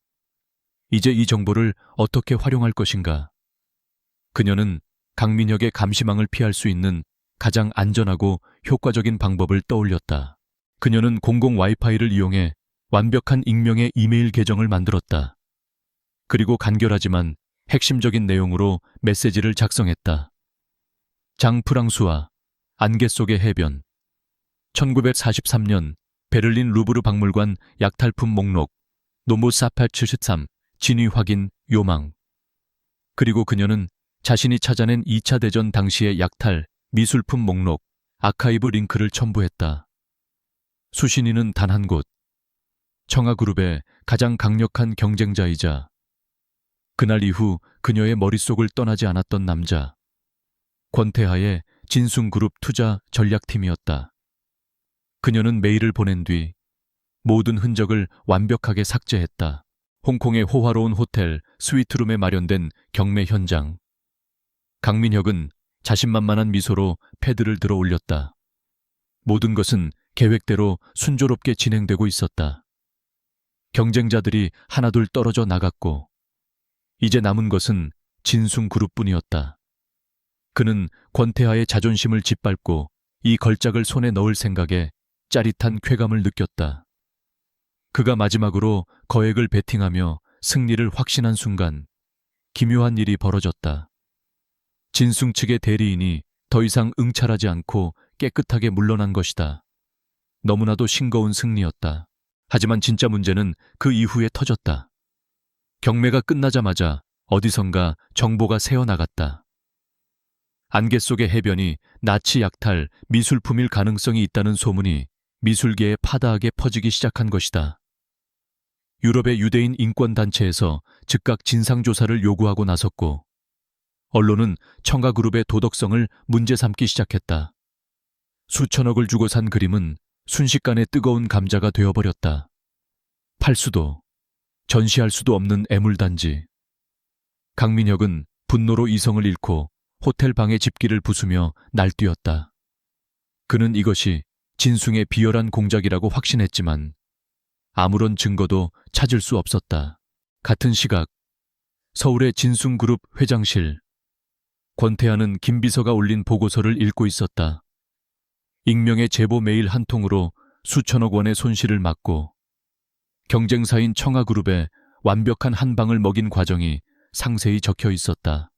이제 이 정보를 어떻게 활용할 것인가? 그녀는 강민혁의 감시망을 피할 수 있는 가장 안전하고 효과적인 방법을 떠올렸다. 그녀는 공공 와이파이를 이용해 완벽한 익명의 이메일 계정을 만들었다. 그리고 간결하지만 핵심적인 내용으로 메시지를 작성했다. 장 프랑수아, 안개 속의 해변. 1943년 베를린 루브르 박물관 약탈품 목록, 노무 4873, 진위 확인, 요망. 그리고 그녀는 자신이 찾아낸 2차 대전 당시의 약탈, 미술품 목록, 아카이브 링크를 첨부했다. 수신인은 단 한 곳. 청아그룹의 가장 강력한 경쟁자이자 그날 이후 그녀의 머릿속을 떠나지 않았던 남자. 권태하의 진숭그룹 투자 전략팀이었다. 그녀는 메일을 보낸 뒤 모든 흔적을 완벽하게 삭제했다. 홍콩의 호화로운 호텔 스위트룸에 마련된 경매 현장. 강민혁은 자신만만한 미소로 패드를 들어 올렸다. 모든 것은 계획대로 순조롭게 진행되고 있었다. 경쟁자들이 하나둘 떨어져 나갔고 이제 남은 것은 진숭그룹뿐이었다. 그는 권태하의 자존심을 짓밟고 이 걸작을 손에 넣을 생각에 짜릿한 쾌감을 느꼈다. 그가 마지막으로 거액을 베팅하며 승리를 확신한 순간 기묘한 일이 벌어졌다. 진숭 측의 대리인이 더 이상 응찰하지 않고 깨끗하게 물러난 것이다. 너무나도 싱거운 승리였다. 하지만 진짜 문제는 그 이후에 터졌다. 경매가 끝나자마자 어디선가 정보가 새어나갔다. 안개 속의 해변이 나치 약탈 미술품일 가능성이 있다는 소문이 미술계에 파다하게 퍼지기 시작한 것이다. 유럽의 유대인 인권단체에서 즉각 진상조사를 요구하고 나섰고 언론은 청가그룹의 도덕성을 문제 삼기 시작했다. 수천억을 주고 산 그림은 순식간에 뜨거운 감자가 되어버렸다. 팔 수도, 전시할 수도 없는 애물단지. 강민혁은 분노로 이성을 잃고 호텔 방의 집기를 부수며 날뛰었다. 그는 이것이 진숭의 비열한 공작이라고 확신했지만 아무런 증거도 찾을 수 없었다. 같은 시각 서울의 진숭그룹 회장실. 권태하는 김 비서가 올린 보고서를 읽고 있었다. 익명의 제보 메일 한 통으로 수천억 원의 손실을 막고 경쟁사인 청아그룹에 완벽한 한 방을 먹인 과정이 상세히 적혀 있었다.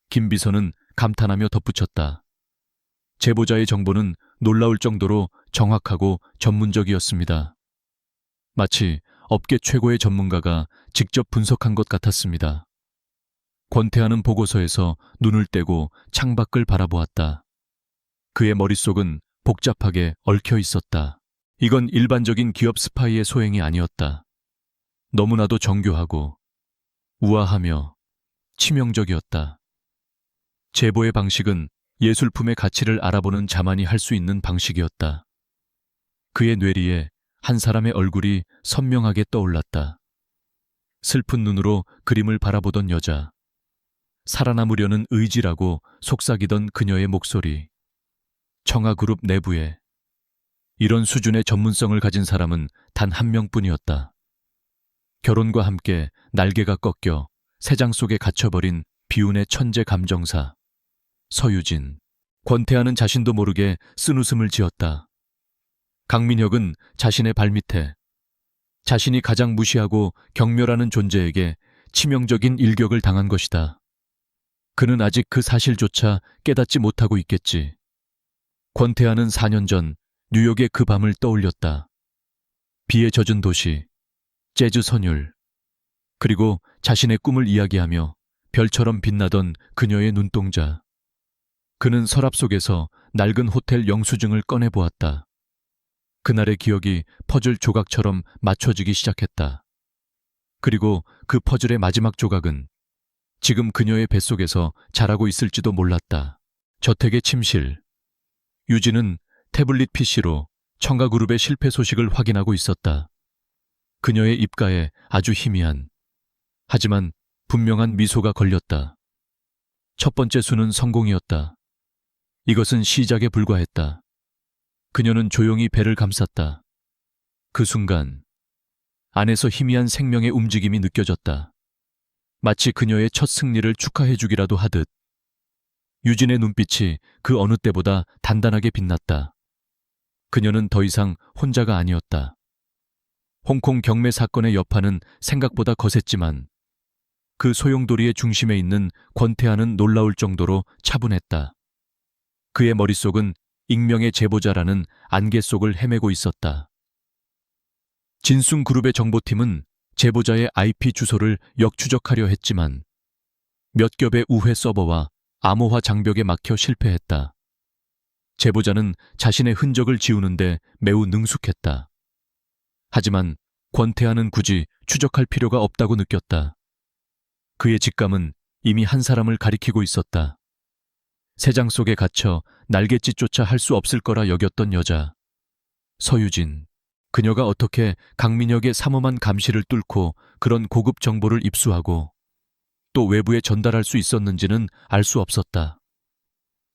김 비서는 감탄하며 덧붙였다. 제보자의 정보는 놀라울 정도로 정확하고 전문적이었습니다. 마치 업계 최고의 전문가가 직접 분석한 것 같았습니다. 권태하는 보고서에서 눈을 떼고 창밖을 바라보았다. 그의 머릿속은 복잡하게 얽혀 있었다. 이건 일반적인 기업 스파이의 소행이 아니었다. 너무나도 정교하고 우아하며 치명적이었다. 제보의 방식은 예술품의 가치를 알아보는 자만이 할 수 있는 방식이었다. 그의 뇌리에 한 사람의 얼굴이 선명하게 떠올랐다. 슬픈 눈으로 그림을 바라보던 여자. 살아남으려는 의지라고 속삭이던 그녀의 목소리. 청아그룹 내부에 이런 수준의 전문성을 가진 사람은 단 한 명뿐이었다. 결혼과 함께 날개가 꺾여 새장 속에 갇혀버린 비운의 천재 감정사 서유진. 권태하는 자신도 모르게 쓴웃음을 지었다. 강민혁은 자신의 발밑에 자신이 가장 무시하고 경멸하는 존재에게 치명적인 일격을 당한 것이다. 그는 아직 그 사실조차 깨닫지 못하고 있겠지. 권태하는 4년 전 뉴욕의 그 밤을 떠올렸다. 비에 젖은 도시, 재즈 선율, 그리고 자신의 꿈을 이야기하며 별처럼 빛나던 그녀의 눈동자. 그는 서랍 속에서 낡은 호텔 영수증을 꺼내보았다. 그날의 기억이 퍼즐 조각처럼 맞춰지기 시작했다. 그리고 그 퍼즐의 마지막 조각은 지금 그녀의 뱃속에서 자라고 있을지도 몰랐다. 저택의 침실. 유진은 태블릿 PC로 청가그룹의 실패 소식을 확인하고 있었다. 그녀의 입가에 아주 희미한, 하지만 분명한 미소가 걸렸다. 첫 번째 수는 성공이었다. 이것은 시작에 불과했다. 그녀는 조용히 배를 감쌌다. 그 순간 안에서 희미한 생명의 움직임이 느껴졌다. 마치 그녀의 첫 승리를 축하해주기라도 하듯. 유진의 눈빛이 그 어느 때보다 단단하게 빛났다. 그녀는 더 이상 혼자가 아니었다. 홍콩 경매 사건의 여파는 생각보다 거셌지만 그 소용돌이의 중심에 있는 권태하는 놀라울 정도로 차분했다. 그의 머릿속은 익명의 제보자라는 안개 속을 헤매고 있었다. 진숭그룹의 정보팀은 제보자의 IP 주소를 역추적하려 했지만 몇 겹의 우회 서버와 암호화 장벽에 막혀 실패했다. 제보자는 자신의 흔적을 지우는데 매우 능숙했다. 하지만 권태하는 굳이 추적할 필요가 없다고 느꼈다. 그의 직감은 이미 한 사람을 가리키고 있었다. 새장 속에 갇혀 날갯짓조차 할 수 없을 거라 여겼던 여자. 서유진. 그녀가 어떻게 강민혁의 삼엄한 감시를 뚫고 그런 고급 정보를 입수하고 또 외부에 전달할 수 있었는지는 알 수 없었다.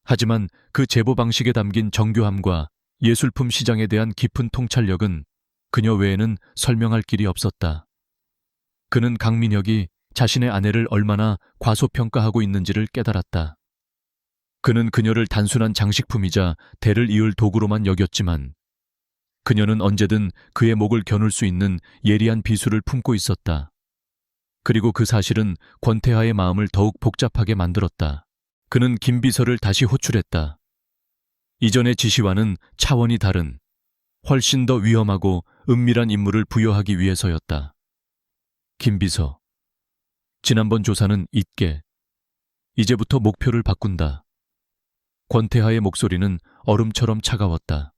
하지만 그 제보 방식에 담긴 정교함과 예술품 시장에 대한 깊은 통찰력은 그녀 외에는 설명할 길이 없었다. 그는 강민혁이 자신의 아내를 얼마나 과소평가하고 있는지를 깨달았다. 그는 그녀를 단순한 장식품이자 대를 이을 도구로만 여겼지만 그녀는 언제든 그의 목을 겨눌 수 있는 예리한 비수를 품고 있었다. 그리고 그 사실은 권태하의 마음을 더욱 복잡하게 만들었다. 그는 김비서를 다시 호출했다. 이전의 지시와는 차원이 다른, 훨씬 더 위험하고 은밀한 임무를 부여하기 위해서였다. 김비서. 지난번 조사는 잊게. 이제부터 목표를 바꾼다. 권태하의 목소리는 얼음처럼 차가웠다.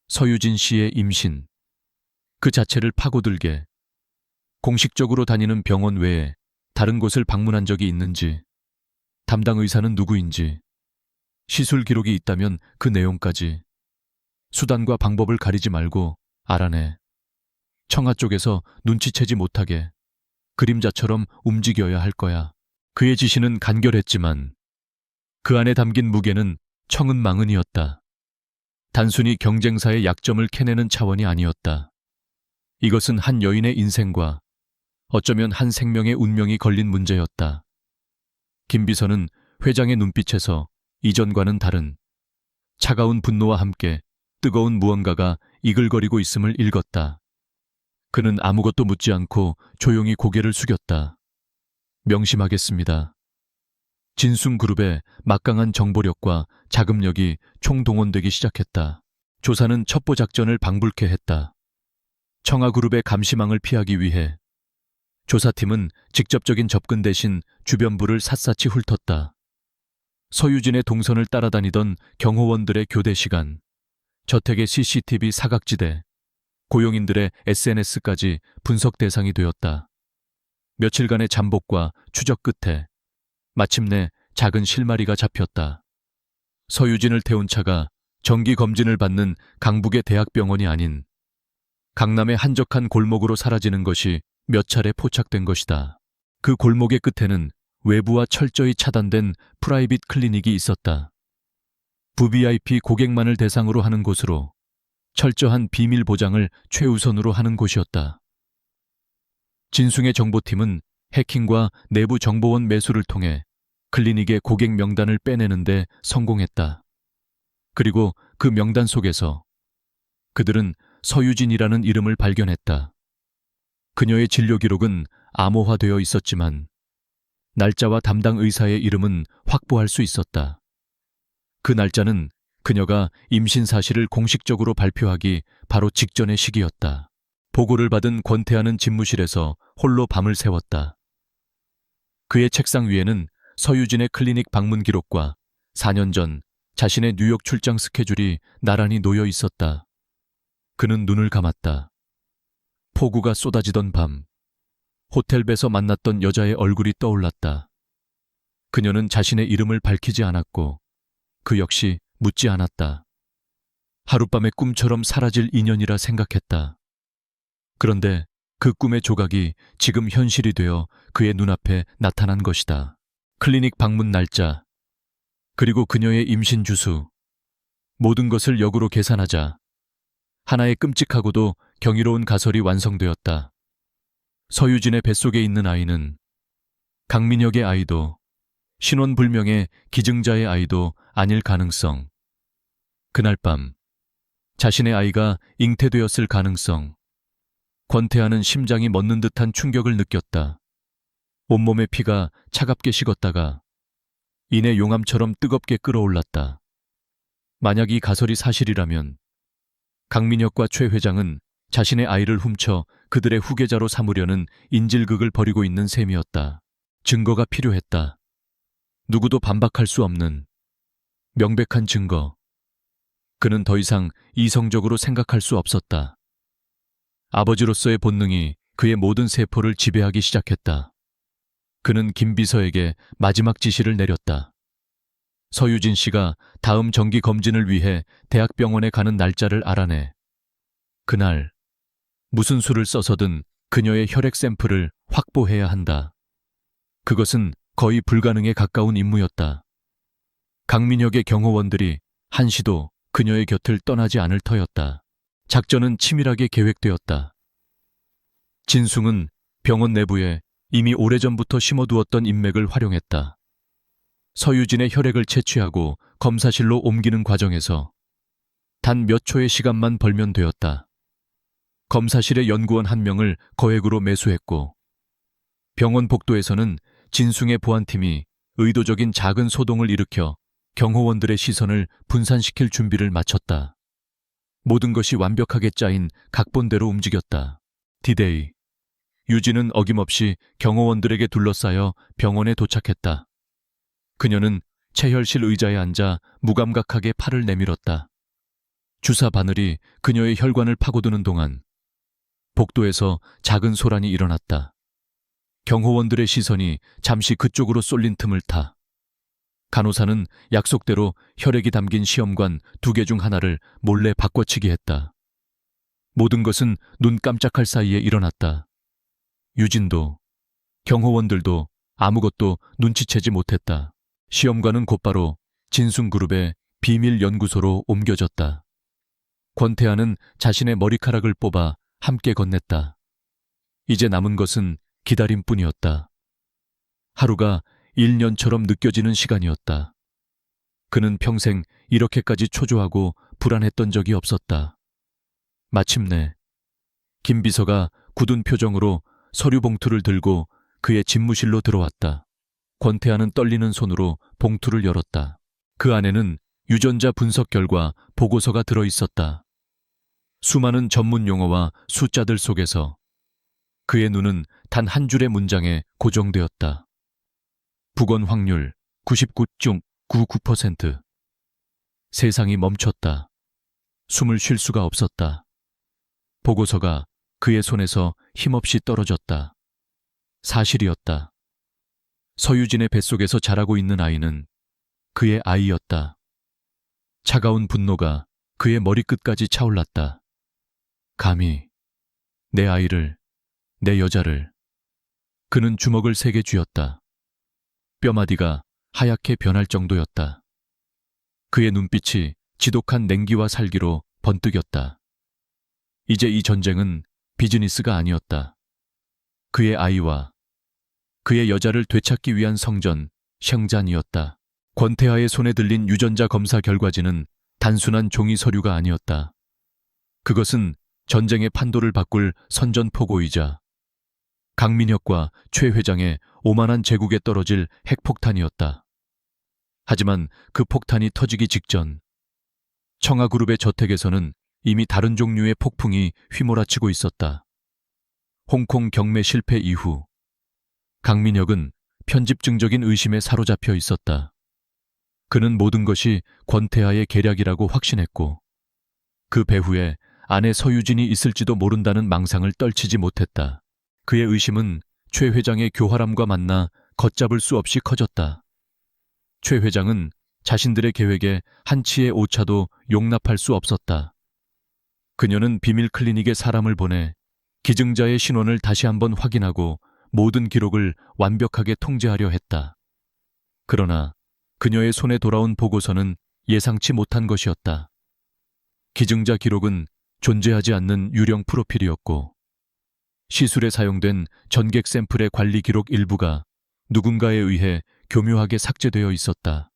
서유진 씨의 임신. 그 자체를 파고들게. 공식적으로 다니는 병원 외에 다른 곳을 방문한 적이 있는지, 담당 의사는 누구인지, 시술 기록이 있다면 그 내용까지. 수단과 방법을 가리지 말고 알아내. 청아 쪽에서 눈치채지 못하게. 그림자처럼 움직여야 할 거야. 그의 지시는 간결했지만 그 안에 담긴 무게는 청은망은이었다. 단순히 경쟁사의 약점을 캐내는 차원이 아니었다. 이것은 한 여인의 인생과 어쩌면 한 생명의 운명이 걸린 문제였다. 김비서는 회장의 눈빛에서 이전과는 다른 차가운 분노와 함께 뜨거운 무언가가 이글거리고 있음을 읽었다. 그는 아무것도 묻지 않고 조용히 고개를 숙였다. 명심하겠습니다. 진숭그룹의 막강한 정보력과 자금력이 총동원되기 시작했다. 조사는 첩보작전을 방불케 했다. 청아그룹의 감시망을 피하기 위해 조사팀은 직접적인 접근 대신 주변부를 샅샅이 훑었다. 서유진의 동선을 따라다니던 경호원들의 교대 시간, 저택의 CCTV 사각지대, 고용인들의 SNS까지 분석 대상이 되었다. 며칠간의 잠복과 추적 끝에 마침내 작은 실마리가 잡혔다. 서유진을 태운 차가 정기 검진을 받는 강북의 대학병원이 아닌 강남의 한적한 골목으로 사라지는 것이 몇 차례 포착된 것이다. 그 골목의 끝에는 외부와 철저히 차단된 프라이빗 클리닉이 있었다. VVIP 고객만을 대상으로 하는 곳으로 철저한 비밀 보장을 최우선으로 하는 곳이었다. 진숭의 정보팀은 해킹과 내부 정보원 매수를 통해 클리닉의 고객 명단을 빼내는 데 성공했다. 그리고 그 명단 속에서 그들은 서유진이라는 이름을 발견했다. 그녀의 진료 기록은 암호화되어 있었지만 날짜와 담당 의사의 이름은 확보할 수 있었다. 그 날짜는 그녀가 임신 사실을 공식적으로 발표하기 바로 직전의 시기였다. 보고를 받은 권태하는 집무실에서 홀로 밤을 새웠다. 그의 책상 위에는 서유진의 클리닉 방문 기록과 4년 전 자신의 뉴욕 출장 스케줄이 나란히 놓여 있었다. 그는 눈을 감았다. 폭우가 쏟아지던 밤, 호텔에서 만났던 여자의 얼굴이 떠올랐다. 그녀는 자신의 이름을 밝히지 않았고 그 역시 묻지 않았다. 하룻밤의 꿈처럼 사라질 인연이라 생각했다. 그런데 그 꿈의 조각이 지금 현실이 되어 그의 눈앞에 나타난 것이다. 클리닉 방문 날짜, 그리고 그녀의 임신 주수, 모든 것을 역으로 계산하자 하나의 끔찍하고도 경이로운 가설이 완성되었다. 서유진의 뱃속에 있는 아이는 강민혁의 아이도 신원불명의 기증자의 아이도 아닐 가능성, 그날 밤 자신의 아이가 잉태되었을 가능성. 권태하는 심장이 멎는 듯한 충격을 느꼈다. 온몸의 피가 차갑게 식었다가 이내 용암처럼 뜨겁게 끓어올랐다. 만약 이 가설이 사실이라면 강민혁과 최 회장은 자신의 아이를 훔쳐 그들의 후계자로 삼으려는 인질극을 벌이고 있는 셈이었다. 증거가 필요했다. 누구도 반박할 수 없는 명백한 증거. 그는 더 이상 이성적으로 생각할 수 없었다. 아버지로서의 본능이 그의 모든 세포를 지배하기 시작했다. 그는 김 비서에게 마지막 지시를 내렸다. 서유진 씨가 다음 정기 검진을 위해 대학병원에 가는 날짜를 알아내. 그날 무슨 수를 써서든 그녀의 혈액 샘플을 확보해야 한다. 그것은 거의 불가능에 가까운 임무였다. 강민혁의 경호원들이 한시도 그녀의 곁을 떠나지 않을 터였다. 작전은 치밀하게 계획되었다. 진숭은 병원 내부에 이미 오래전부터 심어두었던 인맥을 활용했다. 서유진의 혈액을 채취하고 검사실로 옮기는 과정에서 단 몇 초의 시간만 벌면 되었다. 검사실의 연구원 한 명을 거액으로 매수했고 병원 복도에서는 진숭의 보안팀이 의도적인 작은 소동을 일으켜 경호원들의 시선을 분산시킬 준비를 마쳤다. 모든 것이 완벽하게 짜인 각본대로 움직였다. 디데이. 유진은 어김없이 경호원들에게 둘러싸여 병원에 도착했다. 그녀는 체혈실 의자에 앉아 무감각하게 팔을 내밀었다. 주사 바늘이 그녀의 혈관을 파고드는 동안 복도에서 작은 소란이 일어났다. 경호원들의 시선이 잠시 그쪽으로 쏠린 틈을 타 간호사는 약속대로 혈액이 담긴 시험관 2개 중 하나를 몰래 바꿔치기 했다. 모든 것은 눈 깜짝할 사이에 일어났다. 유진도 경호원들도 아무것도 눈치채지 못했다. 시험관은 곧바로 진숭그룹의 비밀 연구소로 옮겨졌다. 권태하는 자신의 머리카락을 뽑아 함께 건넸다. 이제 남은 것은 기다림뿐이었다. 하루가 1년처럼 느껴지는 시간이었다. 그는 평생 이렇게까지 초조하고 불안했던 적이 없었다. 마침내 김 비서가 굳은 표정으로 서류 봉투를 들고 그의 집무실로 들어왔다. 권태하는 떨리는 손으로 봉투를 열었다. 그 안에는 유전자 분석 결과 보고서가 들어있었다. 수많은 전문 용어와 숫자들 속에서 그의 눈은 단 한 줄의 문장에 고정되었다. 부건 확률 99.99%. 세상이 멈췄다. 숨을 쉴 수가 없었다. 보고서가 그의 손에서 힘없이 떨어졌다. 사실이었다. 서유진의 뱃속에서 자라고 있는 아이는 그의 아이였다. 차가운 분노가 그의 머리끝까지 차올랐다. 감히 내 아이를, 내 여자를. 그는 주먹을 세게 쥐었다. 뼈마디가 하얗게 변할 정도였다. 그의 눈빛이 지독한 냉기와 살기로 번뜩였다. 이제 이 전쟁은 비즈니스가 아니었다. 그의 아이와 그의 여자를 되찾기 위한 성전, 셩잔이었다. 권태하의 손에 들린 유전자 검사 결과지는 단순한 종이 서류가 아니었다. 그것은 전쟁의 판도를 바꿀 선전포고이자 강민혁과 최 회장의 오만한 제국에 떨어질 핵폭탄이었다. 하지만 그 폭탄이 터지기 직전 청아그룹의 저택에서는 이미 다른 종류의 폭풍이 휘몰아치고 있었다. 홍콩 경매 실패 이후 강민혁은 편집증적인 의심에 사로잡혀 있었다. 그는 모든 것이 권태하의 계략이라고 확신했고 그 배후에 아내 서유진이 있을지도 모른다는 망상을 떨치지 못했다. 그의 의심은 최 회장의 교활함과 만나 걷잡을 수 없이 커졌다. 최 회장은 자신들의 계획에 한치의 오차도 용납할 수 없었다. 그녀는 비밀 클리닉에 사람을 보내 기증자의 신원을 다시 한번 확인하고 모든 기록을 완벽하게 통제하려 했다. 그러나 그녀의 손에 돌아온 보고서는 예상치 못한 것이었다. 기증자 기록은 존재하지 않는 유령 프로필이었고 시술에 사용된 전객 샘플의 관리 기록 일부가 누군가에 의해 교묘하게 삭제되어 있었다.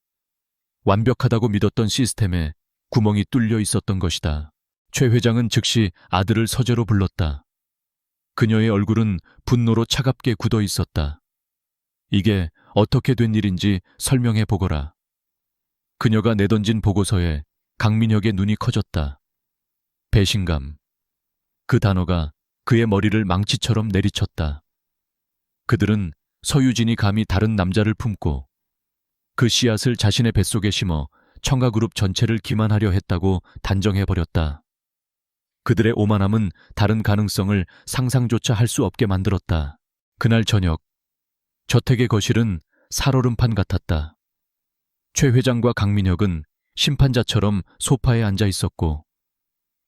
완벽하다고 믿었던 시스템에 구멍이 뚫려 있었던 것이다. 최 회장은 즉시 아들을 서재로 불렀다. 그녀의 얼굴은 분노로 차갑게 굳어 있었다. 이게 어떻게 된 일인지 설명해 보거라. 그녀가 내던진 보고서에 강민혁의 눈이 커졌다. 배신감. 그 단어가 그의 머리를 망치처럼 내리쳤다. 그들은 서유진이 감히 다른 남자를 품고 그 씨앗을 자신의 뱃속에 심어 청가그룹 전체를 기만하려 했다고 단정해버렸다. 그들의 오만함은 다른 가능성을 상상조차 할 수 없게 만들었다. 그날 저녁, 저택의 거실은 살얼음판 같았다. 최 회장과 강민혁은 심판자처럼 소파에 앉아 있었고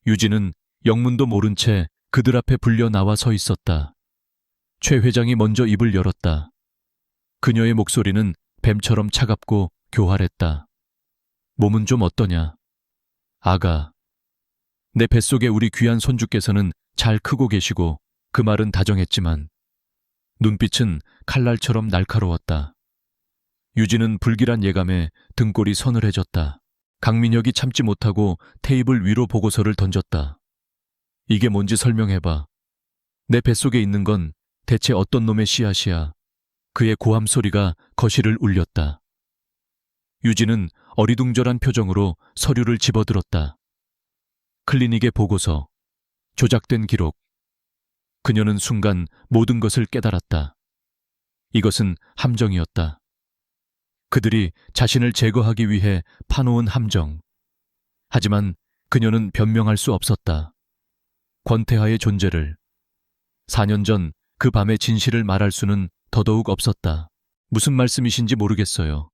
유진은 영문도 모른 채 그들 앞에 불려 나와 서 있었다. 최 회장이 먼저 입을 열었다. 그녀의 목소리는 뱀처럼 차갑고 교활했다. 몸은 좀 어떠냐? 아가. 내 뱃속에 우리 귀한 손주께서는 잘 크고 계시고 그 말은 다정했지만 눈빛은 칼날처럼 날카로웠다. 유진은 불길한 예감에 등골이 서늘해졌다. 강민혁이 참지 못하고 테이블 위로 보고서를 던졌다. 이게 뭔지 설명해봐. 내 뱃속에 있는 건 대체 어떤 놈의 씨앗이야. 그의 고함 소리가 거실을 울렸다. 유진은 어리둥절한 표정으로 서류를 집어들었다. 클리닉의 보고서, 조작된 기록. 그녀는 순간 모든 것을 깨달았다. 이것은 함정이었다. 그들이 자신을 제거하기 위해 파놓은 함정. 하지만 그녀는 변명할 수 없었다. 권태하의 존재를. 4년 전 그 밤의 진실을 말할 수는 더더욱 없었다. 무슨 말씀이신지 모르겠어요.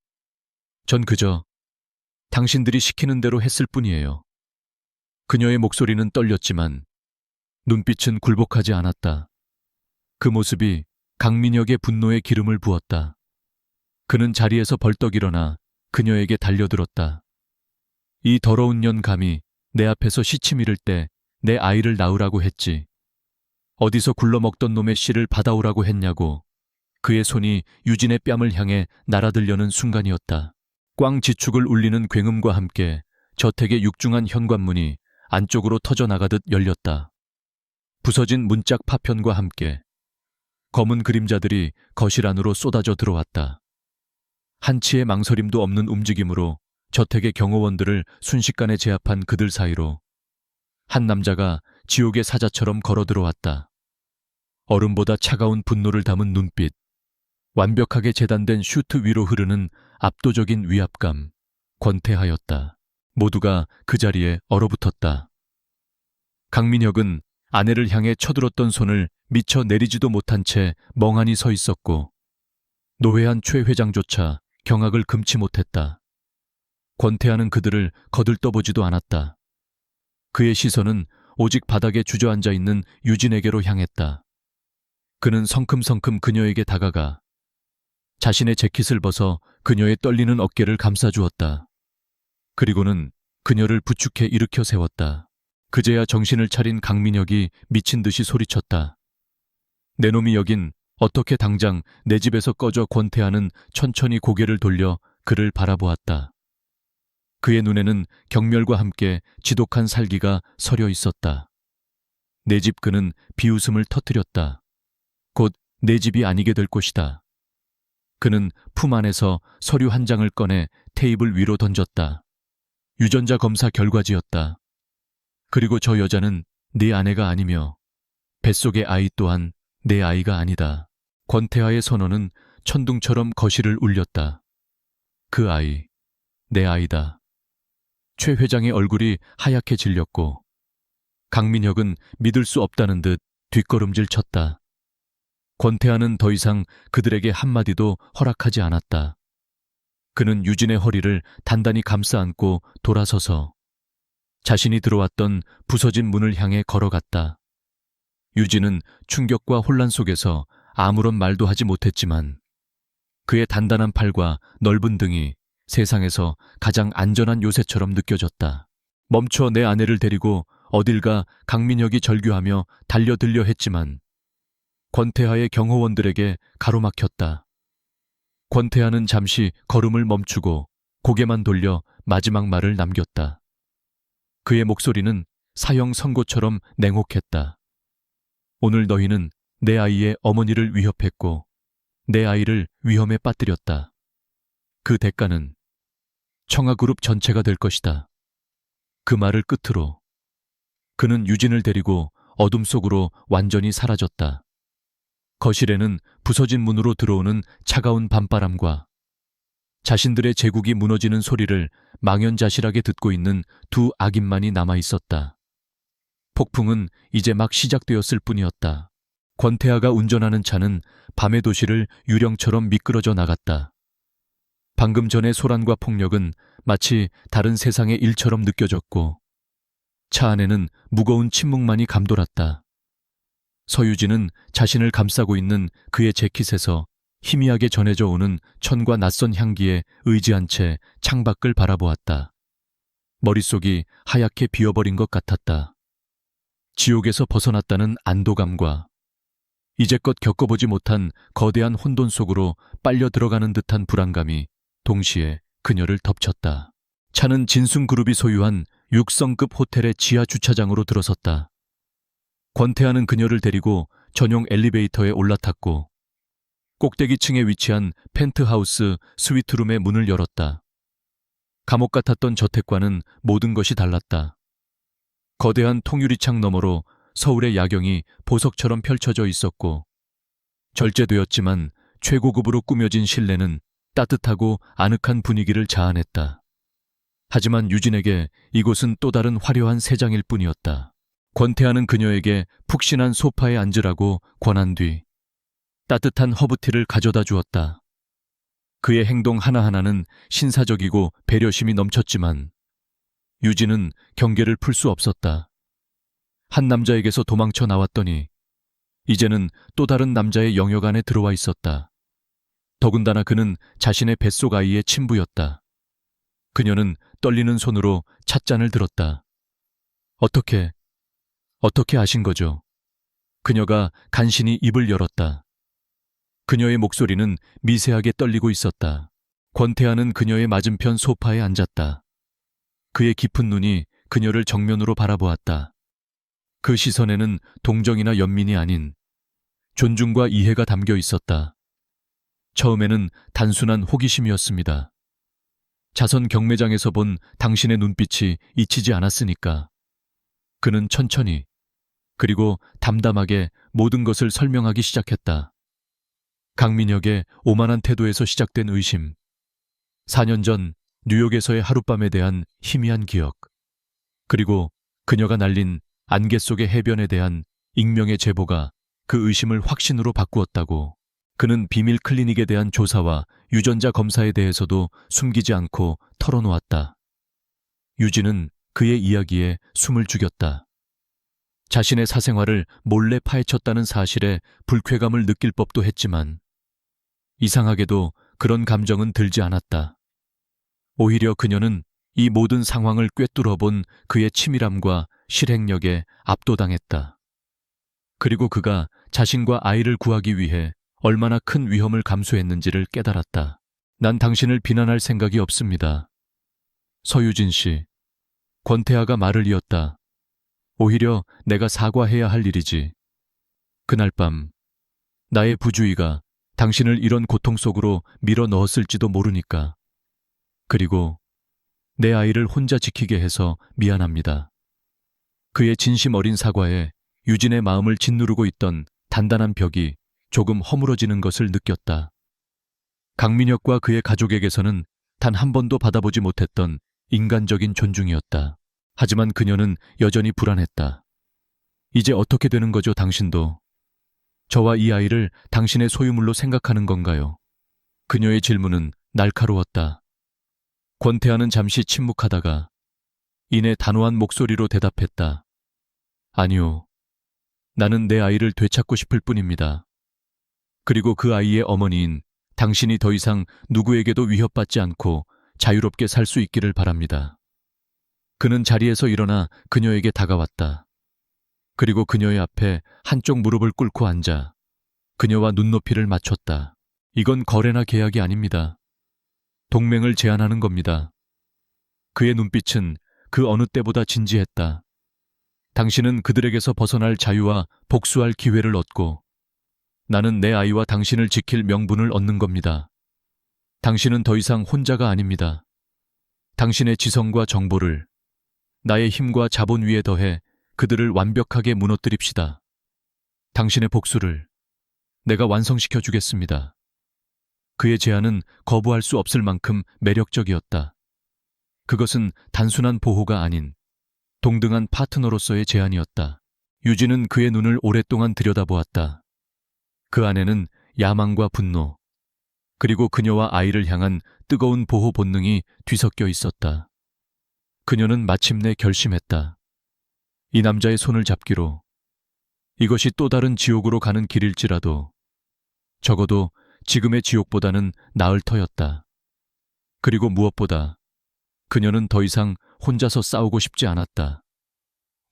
전 그저 당신들이 시키는 대로 했을 뿐이에요. 그녀의 목소리는 떨렸지만 눈빛은 굴복하지 않았다. 그 모습이 강민혁의 분노에 기름을 부었다. 그는 자리에서 벌떡 일어나 그녀에게 달려들었다. 이 더러운 년 감히 내 앞에서 시침 잃을 때 내 아이를 낳으라고 했지. 어디서 굴러먹던 놈의 씨를 받아오라고 했냐고. 그의 손이 유진의 뺨을 향해 날아들려는 순간이었다. 꽝 지축을 울리는 굉음과 함께 저택의 육중한 현관문이 안쪽으로 터져나가듯 열렸다. 부서진 문짝 파편과 함께 검은 그림자들이 거실 안으로 쏟아져 들어왔다. 한치의 망설임도 없는 움직임으로 저택의 경호원들을 순식간에 제압한 그들 사이로 한 남자가 지옥의 사자처럼 걸어 들어왔다. 얼음보다 차가운 분노를 담은 눈빛, 완벽하게 재단된 슈트 위로 흐르는 압도적인 위압감, 권태하였다. 모두가 그 자리에 얼어붙었다. 강민혁은 아내를 향해 쳐들었던 손을 미처 내리지도 못한 채 멍하니 서 있었고 노회한 최 회장조차 경악을 금치 못했다. 권태하는 그들을 거들떠보지도 않았다. 그의 시선은 오직 바닥에 주저앉아 있는 유진에게로 향했다. 그는 성큼성큼 그녀에게 다가가 자신의 재킷을 벗어 그녀의 떨리는 어깨를 감싸주었다. 그리고는 그녀를 부축해 일으켜 세웠다. 그제야 정신을 차린 강민혁이 미친 듯이 소리쳤다. 내 놈이 여긴 어떻게 당장 내 집에서 꺼져. 권태하는 천천히 고개를 돌려 그를 바라보았다. 그의 눈에는 경멸과 함께 지독한 살기가 서려 있었다. 내 집 그는 비웃음을 터뜨렸다. 곧 내 집이 아니게 될 것이다. 그는 품 안에서 서류 한 장을 꺼내 테이블 위로 던졌다. 유전자 검사 결과지였다. 그리고 저 여자는 네 아내가 아니며 뱃속의 아이 또한 내 아이가 아니다. 권태하의 선언은 천둥처럼 거실을 울렸다. 그 아이, 내 아이다. 최 회장의 얼굴이 하얗게 질렸고 강민혁은 믿을 수 없다는 듯 뒷걸음질 쳤다. 권태하는 더 이상 그들에게 한마디도 허락하지 않았다. 그는 유진의 허리를 단단히 감싸 안고 돌아서서 자신이 들어왔던 부서진 문을 향해 걸어갔다. 유진은 충격과 혼란 속에서 아무런 말도 하지 못했지만 그의 단단한 팔과 넓은 등이 세상에서 가장 안전한 요새처럼 느껴졌다. 멈춰 내 아내를 데리고 어딜 가 강민혁이 절규하며 달려들려 했지만 권태하의 경호원들에게 가로막혔다. 권태하는 잠시 걸음을 멈추고 고개만 돌려 마지막 말을 남겼다. 그의 목소리는 사형 선고처럼 냉혹했다. 오늘 너희는 내 아이의 어머니를 위협했고 내 아이를 위험에 빠뜨렸다. 그 대가는 청아그룹 전체가 될 것이다. 그 말을 끝으로 그는 유진을 데리고 어둠 속으로 완전히 사라졌다. 거실에는 부서진 문으로 들어오는 차가운 밤바람과 자신들의 제국이 무너지는 소리를 망연자실하게 듣고 있는 두 악인만이 남아 있었다. 폭풍은 이제 막 시작되었을 뿐이었다. 권태하가 운전하는 차는 밤의 도시를 유령처럼 미끄러져 나갔다. 방금 전의 소란과 폭력은 마치 다른 세상의 일처럼 느껴졌고 차 안에는 무거운 침묵만이 감돌았다. 서유진은 자신을 감싸고 있는 그의 재킷에서 희미하게 전해져 오는 천과 낯선 향기에 의지한 채 창밖을 바라보았다. 머릿속이 하얗게 비어버린 것 같았다. 지옥에서 벗어났다는 안도감과 이제껏 겪어보지 못한 거대한 혼돈 속으로 빨려 들어가는 듯한 불안감이 동시에 그녀를 덮쳤다. 차는 진순그룹이 소유한 6성급 호텔의 지하 주차장으로 들어섰다. 권태하는 그녀를 데리고 전용 엘리베이터에 올라탔고 꼭대기층에 위치한 펜트하우스 스위트룸의 문을 열었다. 감옥 같았던 저택과는 모든 것이 달랐다. 거대한 통유리창 너머로 서울의 야경이 보석처럼 펼쳐져 있었고 절제되었지만 최고급으로 꾸며진 실내는 따뜻하고 아늑한 분위기를 자아냈다. 하지만 유진에게 이곳은 또 다른 화려한 새장일 뿐이었다. 권태하는 그녀에게 푹신한 소파에 앉으라고 권한 뒤 따뜻한 허브티를 가져다 주었다. 그의 행동 하나하나는 신사적이고 배려심이 넘쳤지만 유진은 경계를 풀 수 없었다. 한 남자에게서 도망쳐 나왔더니 이제는 또 다른 남자의 영역 안에 들어와 있었다. 더군다나 그는 자신의 뱃속 아이의 친부였다. 그녀는 떨리는 손으로 찻잔을 들었다. 어떻게 아신 거죠? 그녀가 간신히 입을 열었다. 그녀의 목소리는 미세하게 떨리고 있었다. 권태하는 그녀의 맞은편 소파에 앉았다. 그의 깊은 눈이 그녀를 정면으로 바라보았다. 그 시선에는 동정이나 연민이 아닌 존중과 이해가 담겨 있었다. 처음에는 단순한 호기심이었습니다. 자선 경매장에서 본 당신의 눈빛이 잊히지 않았으니까. 그는 천천히 그리고 담담하게 모든 것을 설명하기 시작했다. 강민혁의 오만한 태도에서 시작된 의심, 4년 전 뉴욕에서의 하룻밤에 대한 희미한 기억, 그리고 그녀가 날린 안개 속의 해변에 대한 익명의 제보가 그 의심을 확신으로 바꾸었다고. 그는 비밀 클리닉에 대한 조사와 유전자 검사에 대해서도 숨기지 않고 털어놓았다. 유진은 그의 이야기에 숨을 죽였다. 자신의 사생활을 몰래 파헤쳤다는 사실에 불쾌감을 느낄 법도 했지만 이상하게도 그런 감정은 들지 않았다. 오히려 그녀는 이 모든 상황을 꿰뚫어본 그의 치밀함과 실행력에 압도당했다. 그리고 그가 자신과 아이를 구하기 위해 얼마나 큰 위험을 감수했는지를 깨달았다. 난 당신을 비난할 생각이 없습니다. 서유진 씨. 권태하가 말을 이었다. 오히려 내가 사과해야 할 일이지. 그날 밤 나의 부주의가 당신을 이런 고통 속으로 밀어 넣었을지도 모르니까. 그리고 내 아이를 혼자 지키게 해서 미안합니다. 그의 진심 어린 사과에 유진의 마음을 짓누르고 있던 단단한 벽이 조금 허물어지는 것을 느꼈다. 강민혁과 그의 가족에게서는 단 한 번도 받아보지 못했던 인간적인 존중이었다. 하지만 그녀는 여전히 불안했다. 이제 어떻게 되는 거죠, 당신도? 저와 이 아이를 당신의 소유물로 생각하는 건가요? 그녀의 질문은 날카로웠다. 권태하는 잠시 침묵하다가 이내 단호한 목소리로 대답했다. 아니요. 나는 내 아이를 되찾고 싶을 뿐입니다. 그리고 그 아이의 어머니인 당신이 더 이상 누구에게도 위협받지 않고 자유롭게 살 수 있기를 바랍니다. 그는 자리에서 일어나 그녀에게 다가왔다. 그리고 그녀의 앞에 한쪽 무릎을 꿇고 앉아 그녀와 눈높이를 맞췄다. 이건 거래나 계약이 아닙니다. 동맹을 제안하는 겁니다. 그의 눈빛은 그 어느 때보다 진지했다. 당신은 그들에게서 벗어날 자유와 복수할 기회를 얻고 나는 내 아이와 당신을 지킬 명분을 얻는 겁니다. 당신은 더 이상 혼자가 아닙니다. 당신의 지성과 정보를 나의 힘과 자본 위에 더해 그들을 완벽하게 무너뜨립시다. 당신의 복수를 내가 완성시켜 주겠습니다. 그의 제안은 거부할 수 없을 만큼 매력적이었다. 그것은 단순한 보호가 아닌 동등한 파트너로서의 제안이었다. 유진은 그의 눈을 오랫동안 들여다보았다. 그 안에는 야망과 분노, 그리고 그녀와 아이를 향한 뜨거운 보호 본능이 뒤섞여 있었다. 그녀는 마침내 결심했다. 이 남자의 손을 잡기로. 이것이 또 다른 지옥으로 가는 길일지라도 적어도 지금의 지옥보다는 나을 터였다. 그리고 무엇보다 그녀는 더 이상 혼자서 싸우고 싶지 않았다.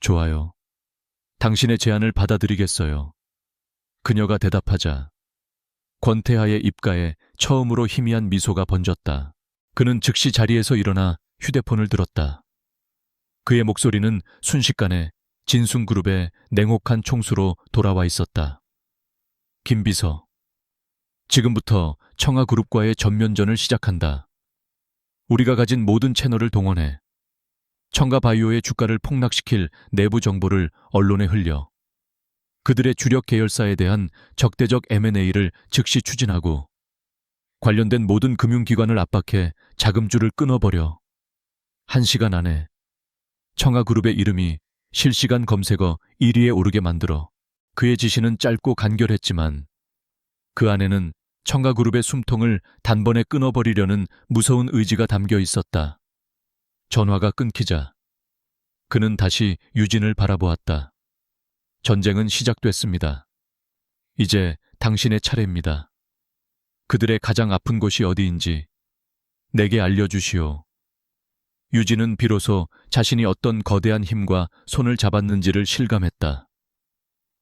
좋아요. 당신의 제안을 받아들이겠어요. 그녀가 대답하자 권태하의 입가에 처음으로 희미한 미소가 번졌다. 그는 즉시 자리에서 일어나 휴대폰을 들었다. 그의 목소리는 순식간에 진순그룹의 냉혹한 총수로 돌아와 있었다. 김 비서, 지금부터 청하그룹과의 전면전을 시작한다. 우리가 가진 모든 채널을 동원해 청가바이오의 주가를 폭락시킬 내부 정보를 언론에 흘려 그들의 주력 계열사에 대한 적대적 M&A를 즉시 추진하고 관련된 모든 금융기관을 압박해 자금줄을 끊어버려 1시간 안에 청하그룹의 이름이 실시간 검색어 1위에 오르게 만들어. 그의 지시는 짧고 간결했지만 그 안에는 청가그룹의 숨통을 단번에 끊어버리려는 무서운 의지가 담겨 있었다. 전화가 끊기자 그는 다시 유진을 바라보았다. 전쟁은 시작됐습니다. 이제 당신의 차례입니다. 그들의 가장 아픈 곳이 어디인지 내게 알려주시오. 유진은 비로소 자신이 어떤 거대한 힘과 손을 잡았는지를 실감했다.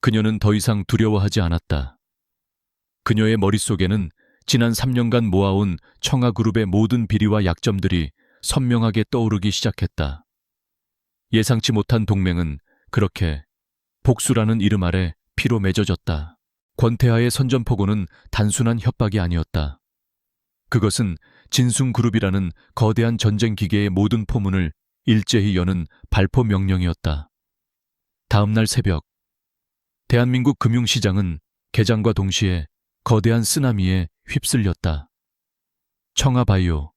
그녀는 더 이상 두려워하지 않았다. 그녀의 머릿속에는 지난 3년간 모아온 청하그룹의 모든 비리와 약점들이 선명하게 떠오르기 시작했다. 예상치 못한 동맹은 그렇게 복수라는 이름 아래 피로 맺어졌다. 권태하의 선전포고는 단순한 협박이 아니었다. 그것은 진숭그룹이라는 거대한 전쟁 기계의 모든 포문을 일제히 여는 발포 명령이었다. 다음 날 새벽, 대한민국 금융시장은 개장과 동시에 거대한 쓰나미에 휩쓸렸다. 청하바이오,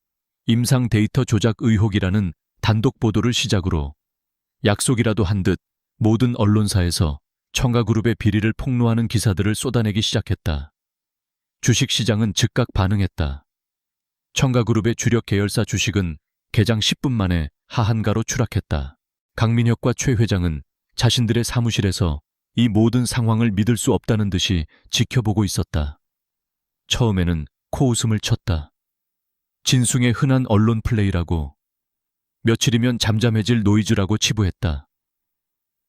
임상 데이터 조작 의혹이라는 단독 보도를 시작으로 약속이라도 한 듯 모든 언론사에서 청가그룹의 비리를 폭로하는 기사들을 쏟아내기 시작했다. 주식시장은 즉각 반응했다. 청가그룹의 주력 계열사 주식은 개장 10분 만에 하한가로 추락했다. 강민혁과 최 회장은 자신들의 사무실에서 이 모든 상황을 믿을 수 없다는 듯이 지켜보고 있었다. 처음에는 코웃음을 쳤다. 진숭의 흔한 언론 플레이라고, 며칠이면 잠잠해질 노이즈라고 치부했다.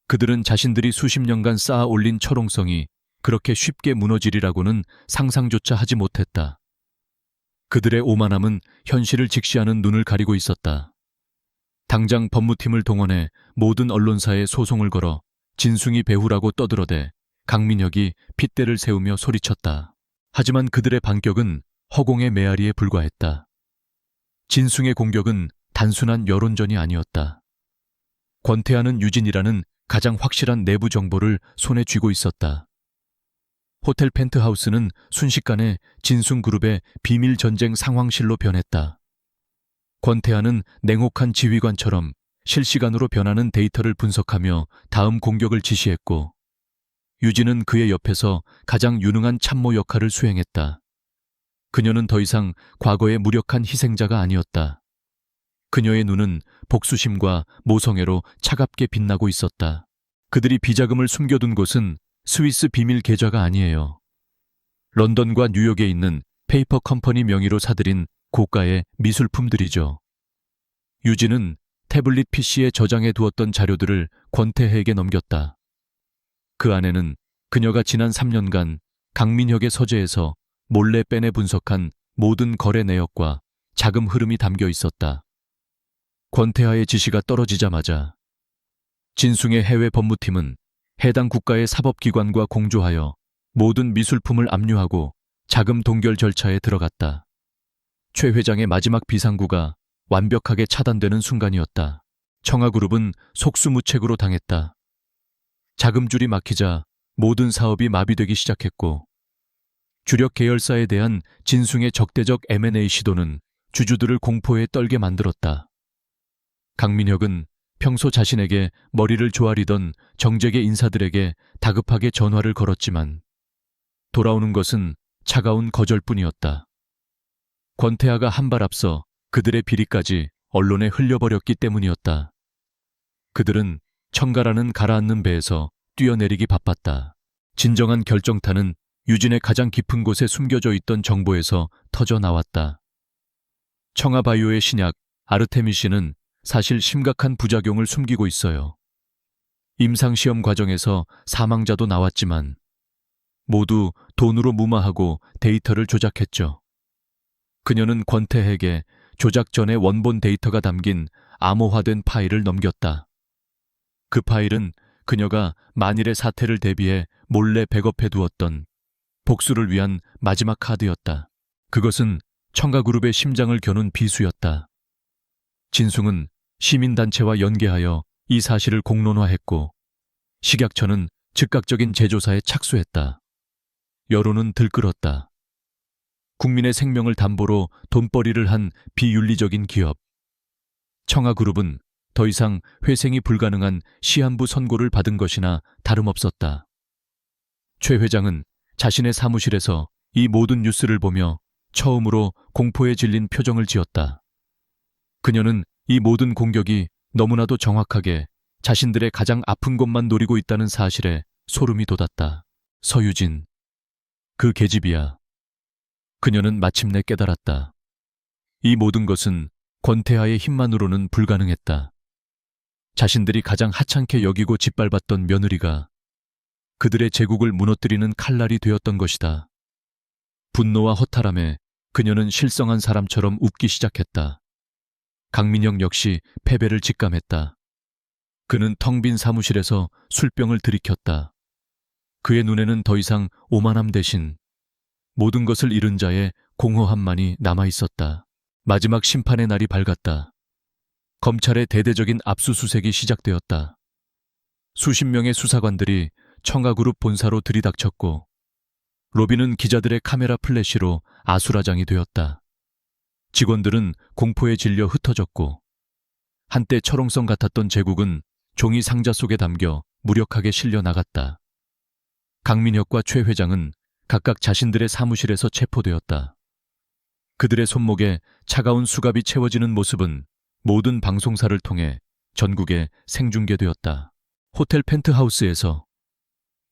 그들은 자신들이 수십 년간 쌓아 올린 철옹성이 그렇게 쉽게 무너지리라고는 상상조차 하지 못했다. 그들의 오만함은 현실을 직시하는 눈을 가리고 있었다. 당장 법무팀을 동원해 모든 언론사에 소송을 걸어 진숭이 배후라고 떠들어대 강민혁이 핏대를 세우며 소리쳤다. 하지만 그들의 반격은 허공의 메아리에 불과했다. 진숭의 공격은 단순한 여론전이 아니었다. 권태하는 유진이라는 가장 확실한 내부 정보를 손에 쥐고 있었다. 호텔 펜트하우스는 순식간에 진숭그룹의 비밀 전쟁 상황실로 변했다. 권태하는 냉혹한 지휘관처럼 실시간으로 변하는 데이터를 분석하며 다음 공격을 지시했고, 유진은 그의 옆에서 가장 유능한 참모 역할을 수행했다. 그녀는 더 이상 과거의 무력한 희생자가 아니었다. 그녀의 눈은 복수심과 모성애로 차갑게 빛나고 있었다. 그들이 비자금을 숨겨둔 곳은 스위스 비밀 계좌가 아니에요. 런던과 뉴욕에 있는 페이퍼 컴퍼니 명의로 사들인 고가의 미술품들이죠. 유진은 태블릿 PC에 저장해 두었던 자료들을 권태해에게 넘겼다. 그 안에는 그녀가 지난 3년간 강민혁의 서재에서 몰래 빼내 분석한 모든 거래 내역과 자금 흐름이 담겨 있었다. 권태하의 지시가 떨어지자마자 진숭의 해외 법무팀은 해당 국가의 사법기관과 공조하여 모든 미술품을 압류하고 자금 동결 절차에 들어갔다. 최 회장의 마지막 비상구가 완벽하게 차단되는 순간이었다. 청하그룹은 속수무책으로 당했다. 자금줄이 막히자 모든 사업이 마비되기 시작했고, 주력 계열사에 대한 진숭의 적대적 M&A 시도는 주주들을 공포에 떨게 만들었다. 강민혁은 평소 자신에게 머리를 조아리던 정재계 인사들에게 다급하게 전화를 걸었지만 돌아오는 것은 차가운 거절뿐이었다. 권태하가 한 발 앞서 그들의 비리까지 언론에 흘려버렸기 때문이었다. 그들은 청가라는 가라앉는 배에서 뛰어내리기 바빴다. 진정한 결정타는 유진의 가장 깊은 곳에 숨겨져 있던 정보에서 터져 나왔다. 청하바이오의 신약 아르테미신은 사실 심각한 부작용을 숨기고 있어요. 임상시험 과정에서 사망자도 나왔지만 모두 돈으로 무마하고 데이터를 조작했죠. 그녀는 권태해에게 조작 전의 원본 데이터가 담긴 암호화된 파일을 넘겼다. 그 파일은 그녀가 만일의 사태를 대비해 몰래 백업해 두었던 복수를 위한 마지막 카드였다. 그것은 청가그룹의 심장을 겨눈 비수였다. 진숭은 시민단체와 연계하여 이 사실을 공론화했고, 식약처는 즉각적인 재조사에 착수했다. 여론은 들끓었다. 국민의 생명을 담보로 돈벌이를 한 비윤리적인 기업. 청하그룹은 더 이상 회생이 불가능한 시한부 선고를 받은 것이나 다름없었다. 최 회장은 자신의 사무실에서 이 모든 뉴스를 보며 처음으로 공포에 질린 표정을 지었다. 그녀는 이 모든 공격이 너무나도 정확하게 자신들의 가장 아픈 곳만 노리고 있다는 사실에 소름이 돋았다. 서유진, 그 계집이야. 그녀는 마침내 깨달았다. 이 모든 것은 권태하의 힘만으로는 불가능했다. 자신들이 가장 하찮게 여기고 짓밟았던 며느리가 그들의 제국을 무너뜨리는 칼날이 되었던 것이다. 분노와 허탈함에 그녀는 실성한 사람처럼 웃기 시작했다. 강민혁 역시 패배를 직감했다. 그는 텅 빈 사무실에서 술병을 들이켰다. 그의 눈에는 더 이상 오만함 대신 모든 것을 잃은 자의 공허함만이 남아있었다. 마지막 심판의 날이 밝았다. 검찰의 대대적인 압수수색이 시작되었다. 수십 명의 수사관들이 청하그룹 본사로 들이닥쳤고, 로비는 기자들의 카메라 플래시로 아수라장이 되었다. 직원들은 공포에 질려 흩어졌고, 한때 철옹성 같았던 제국은 종이 상자 속에 담겨 무력하게 실려 나갔다. 강민혁과 최 회장은 각각 자신들의 사무실에서 체포되었다. 그들의 손목에 차가운 수갑이 채워지는 모습은 모든 방송사를 통해 전국에 생중계되었다. 호텔 펜트하우스에서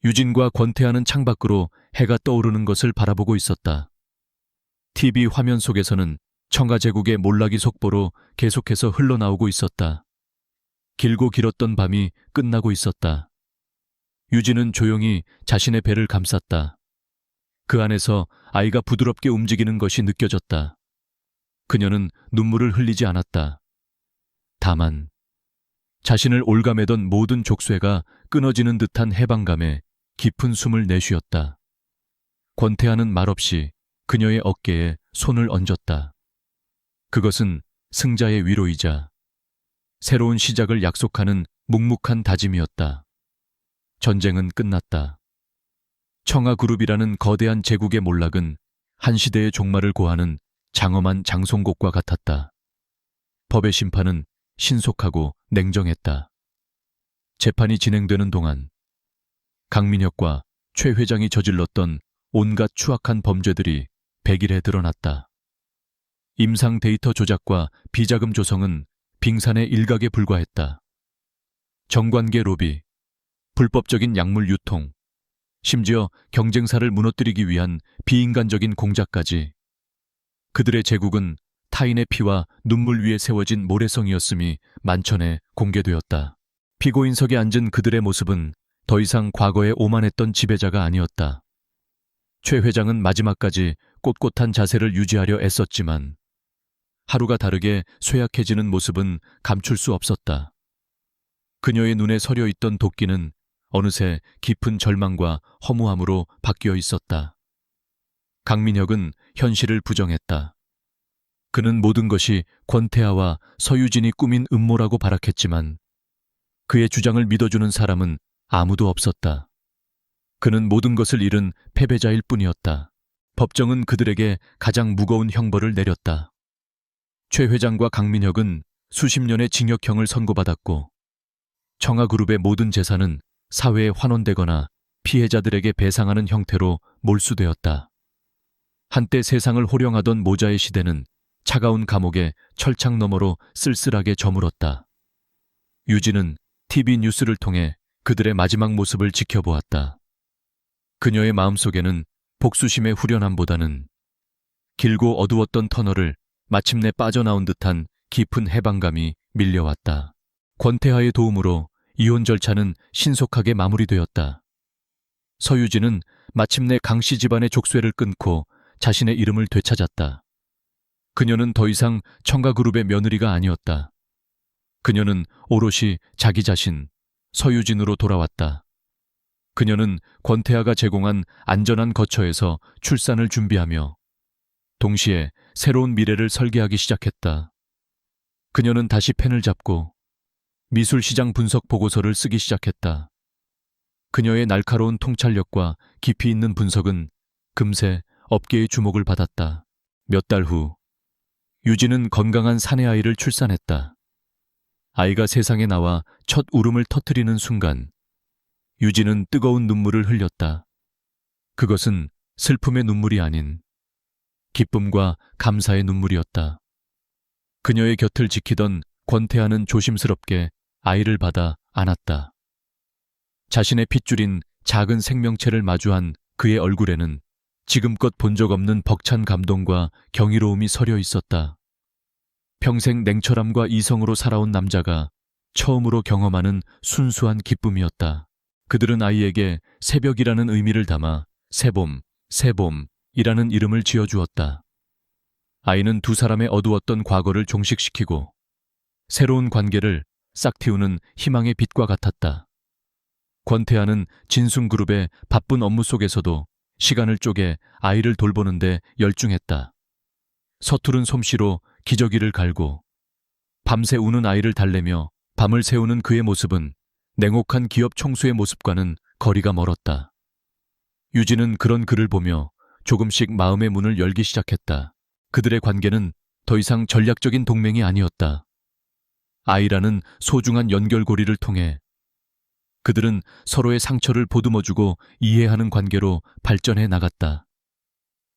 유진과 권태하는 창밖으로 해가 떠오르는 것을 바라보고 있었다. TV 화면 속에서는 청가제국의 몰락이 속보로 계속해서 흘러나오고 있었다. 길고 길었던 밤이 끝나고 있었다. 유진은 조용히 자신의 배를 감쌌다. 그 안에서 아이가 부드럽게 움직이는 것이 느껴졌다. 그녀는 눈물을 흘리지 않았다. 다만 자신을 올가매던 모든 족쇄가 끊어지는 듯한 해방감에 깊은 숨을 내쉬었다. 권태하는 말없이 그녀의 어깨에 손을 얹었다. 그것은 승자의 위로이자 새로운 시작을 약속하는 묵묵한 다짐이었다. 전쟁은 끝났다. 청하그룹이라는 거대한 제국의 몰락은 한 시대의 종말을 고하는 장엄한 장송곡과 같았다. 법의 심판은 신속하고 냉정했다. 재판이 진행되는 동안 강민혁과 최 회장이 저질렀던 온갖 추악한 범죄들이 백일에 드러났다. 임상 데이터 조작과 비자금 조성은 빙산의 일각에 불과했다. 정관계 로비, 불법적인 약물 유통, 심지어 경쟁사를 무너뜨리기 위한 비인간적인 공작까지 그들의 제국은 타인의 피와 눈물 위에 세워진 모래성이었음이 만천에 공개되었다. 피고인석에 앉은 그들의 모습은 더 이상 과거에 오만했던 지배자가 아니었다. 최 회장은 마지막까지 꼿꼿한 자세를 유지하려 애썼지만 하루가 다르게 쇠약해지는 모습은 감출 수 없었다. 그녀의 눈에 서려 있던 도끼는 어느새 깊은 절망과 허무함으로 바뀌어 있었다. 강민혁은 현실을 부정했다. 그는 모든 것이 권태하와 서유진이 꾸민 음모라고 발악했지만 그의 주장을 믿어주는 사람은 아무도 없었다. 그는 모든 것을 잃은 패배자일 뿐이었다. 법정은 그들에게 가장 무거운 형벌을 내렸다. 최 회장과 강민혁은 수십 년의 징역형을 선고받았고 청하그룹의 모든 재산은 사회에 환원되거나 피해자들에게 배상하는 형태로 몰수되었다. 한때 세상을 호령하던 모자의 시대는 차가운 감옥의 철창 너머로 쓸쓸하게 저물었다. 유진은 TV 뉴스를 통해 그들의 마지막 모습을 지켜보았다. 그녀의 마음속에는 복수심의 후련함보다는 길고 어두웠던 터널을 마침내 빠져나온 듯한 깊은 해방감이 밀려왔다. 권태하의 도움으로 이혼 절차는 신속하게 마무리되었다. 서유진은 마침내 강씨 집안의 족쇄를 끊고 자신의 이름을 되찾았다. 그녀는 더 이상 청가그룹의 며느리가 아니었다. 그녀는 오롯이 자기 자신, 서유진으로 돌아왔다. 그녀는 권태하가 제공한 안전한 거처에서 출산을 준비하며 동시에 새로운 미래를 설계하기 시작했다. 그녀는 다시 펜을 잡고 미술시장 분석 보고서를 쓰기 시작했다. 그녀의 날카로운 통찰력과 깊이 있는 분석은 금세 업계의 주목을 받았다. 몇 달 후, 유진은 건강한 사내 아이를 출산했다. 아이가 세상에 나와 첫 울음을 터뜨리는 순간, 유진은 뜨거운 눈물을 흘렸다. 그것은 슬픔의 눈물이 아닌 기쁨과 감사의 눈물이었다. 그녀의 곁을 지키던 권태하는 조심스럽게 아이를 받아 안았다. 자신의 핏줄인 작은 생명체를 마주한 그의 얼굴에는 지금껏 본 적 없는 벅찬 감동과 경이로움이 서려 있었다. 평생 냉철함과 이성으로 살아온 남자가 처음으로 경험하는 순수한 기쁨이었다. 그들은 아이에게 새벽이라는 의미를 담아 새봄, 새봄이라는 이름을 지어주었다. 아이는 두 사람의 어두웠던 과거를 종식시키고 새로운 관계를 싹 틔우는 희망의 빛과 같았다. 권태하는 진순그룹의 바쁜 업무 속에서도 시간을 쪼개 아이를 돌보는데 열중했다. 서투른 솜씨로 기저귀를 갈고 밤새 우는 아이를 달래며 밤을 새우는 그의 모습은 냉혹한 기업 총수의 모습과는 거리가 멀었다. 유진은 그런 그를 보며 조금씩 마음의 문을 열기 시작했다. 그들의 관계는 더 이상 전략적인 동맹이 아니었다. 아이라는 소중한 연결고리를 통해 그들은 서로의 상처를 보듬어주고 이해하는 관계로 발전해 나갔다.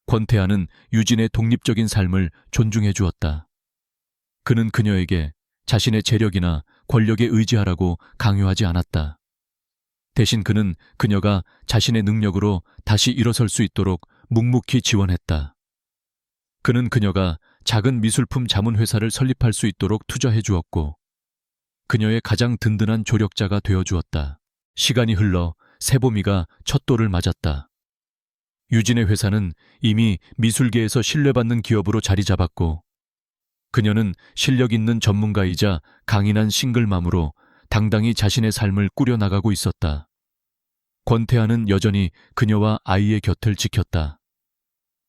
권태하는 유진의 독립적인 삶을 존중해 주었다. 그는 그녀에게 자신의 재력이나 권력에 의지하라고 강요하지 않았다. 대신 그는 그녀가 자신의 능력으로 다시 일어설 수 있도록 묵묵히 지원했다. 그는 그녀가 작은 미술품 자문 회사를 설립할 수 있도록 투자해 주었고 그녀의 가장 든든한 조력자가 되어 주었다. 시간이 흘러 새봄이가 첫 돌을 맞았다. 유진의 회사는 이미 미술계에서 신뢰받는 기업으로 자리 잡았고 그녀는 실력 있는 전문가이자 강인한 싱글맘으로 당당히 자신의 삶을 꾸려나가고 있었다. 권태하는 여전히 그녀와 아이의 곁을 지켰다.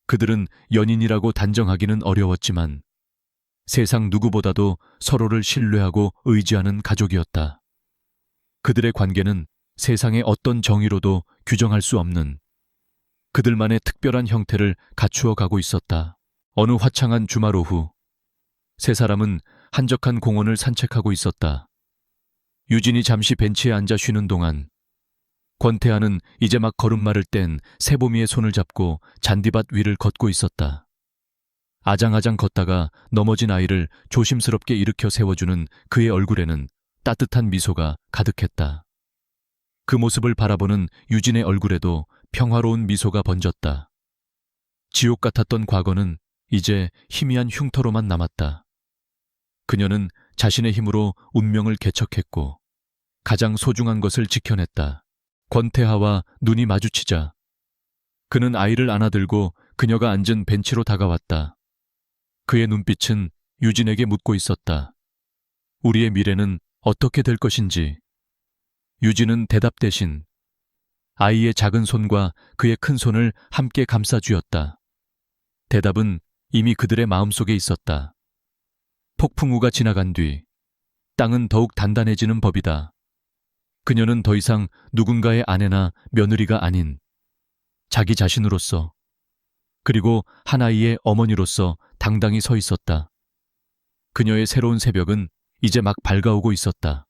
그들은 연인이라고 단정하기는 어려웠지만 세상 누구보다도 서로를 신뢰하고 의지하는 가족이었다. 그들의 관계는 세상의 어떤 정의로도 규정할 수 없는 그들만의 특별한 형태를 갖추어 가고 있었다. 어느 화창한 주말 오후, 세 사람은 한적한 공원을 산책하고 있었다. 유진이 잠시 벤치에 앉아 쉬는 동안 권태하는 이제 막 걸음마를 뗀 세보미의 손을 잡고 잔디밭 위를 걷고 있었다. 아장아장 걷다가 넘어진 아이를 조심스럽게 일으켜 세워주는 그의 얼굴에는 따뜻한 미소가 가득했다. 그 모습을 바라보는 유진의 얼굴에도 평화로운 미소가 번졌다. 지옥 같았던 과거는 이제 희미한 흉터로만 남았다. 그녀는 자신의 힘으로 운명을 개척했고 가장 소중한 것을 지켜냈다. 권태하와 눈이 마주치자 그는 아이를 안아들고 그녀가 앉은 벤치로 다가왔다. 그의 눈빛은 유진에게 묻고 있었다. 우리의 미래는 어떻게 될 것인지. 유진은 대답 대신 아이의 작은 손과 그의 큰 손을 함께 감싸 쥐었다. 대답은 이미 그들의 마음속에 있었다. 폭풍우가 지나간 뒤 땅은 더욱 단단해지는 법이다. 그녀는 더 이상 누군가의 아내나 며느리가 아닌 자기 자신으로서 그리고 한 아이의 어머니로서 당당히 서 있었다. 그녀의 새로운 새벽은 이제 막 밝아오고 있었다.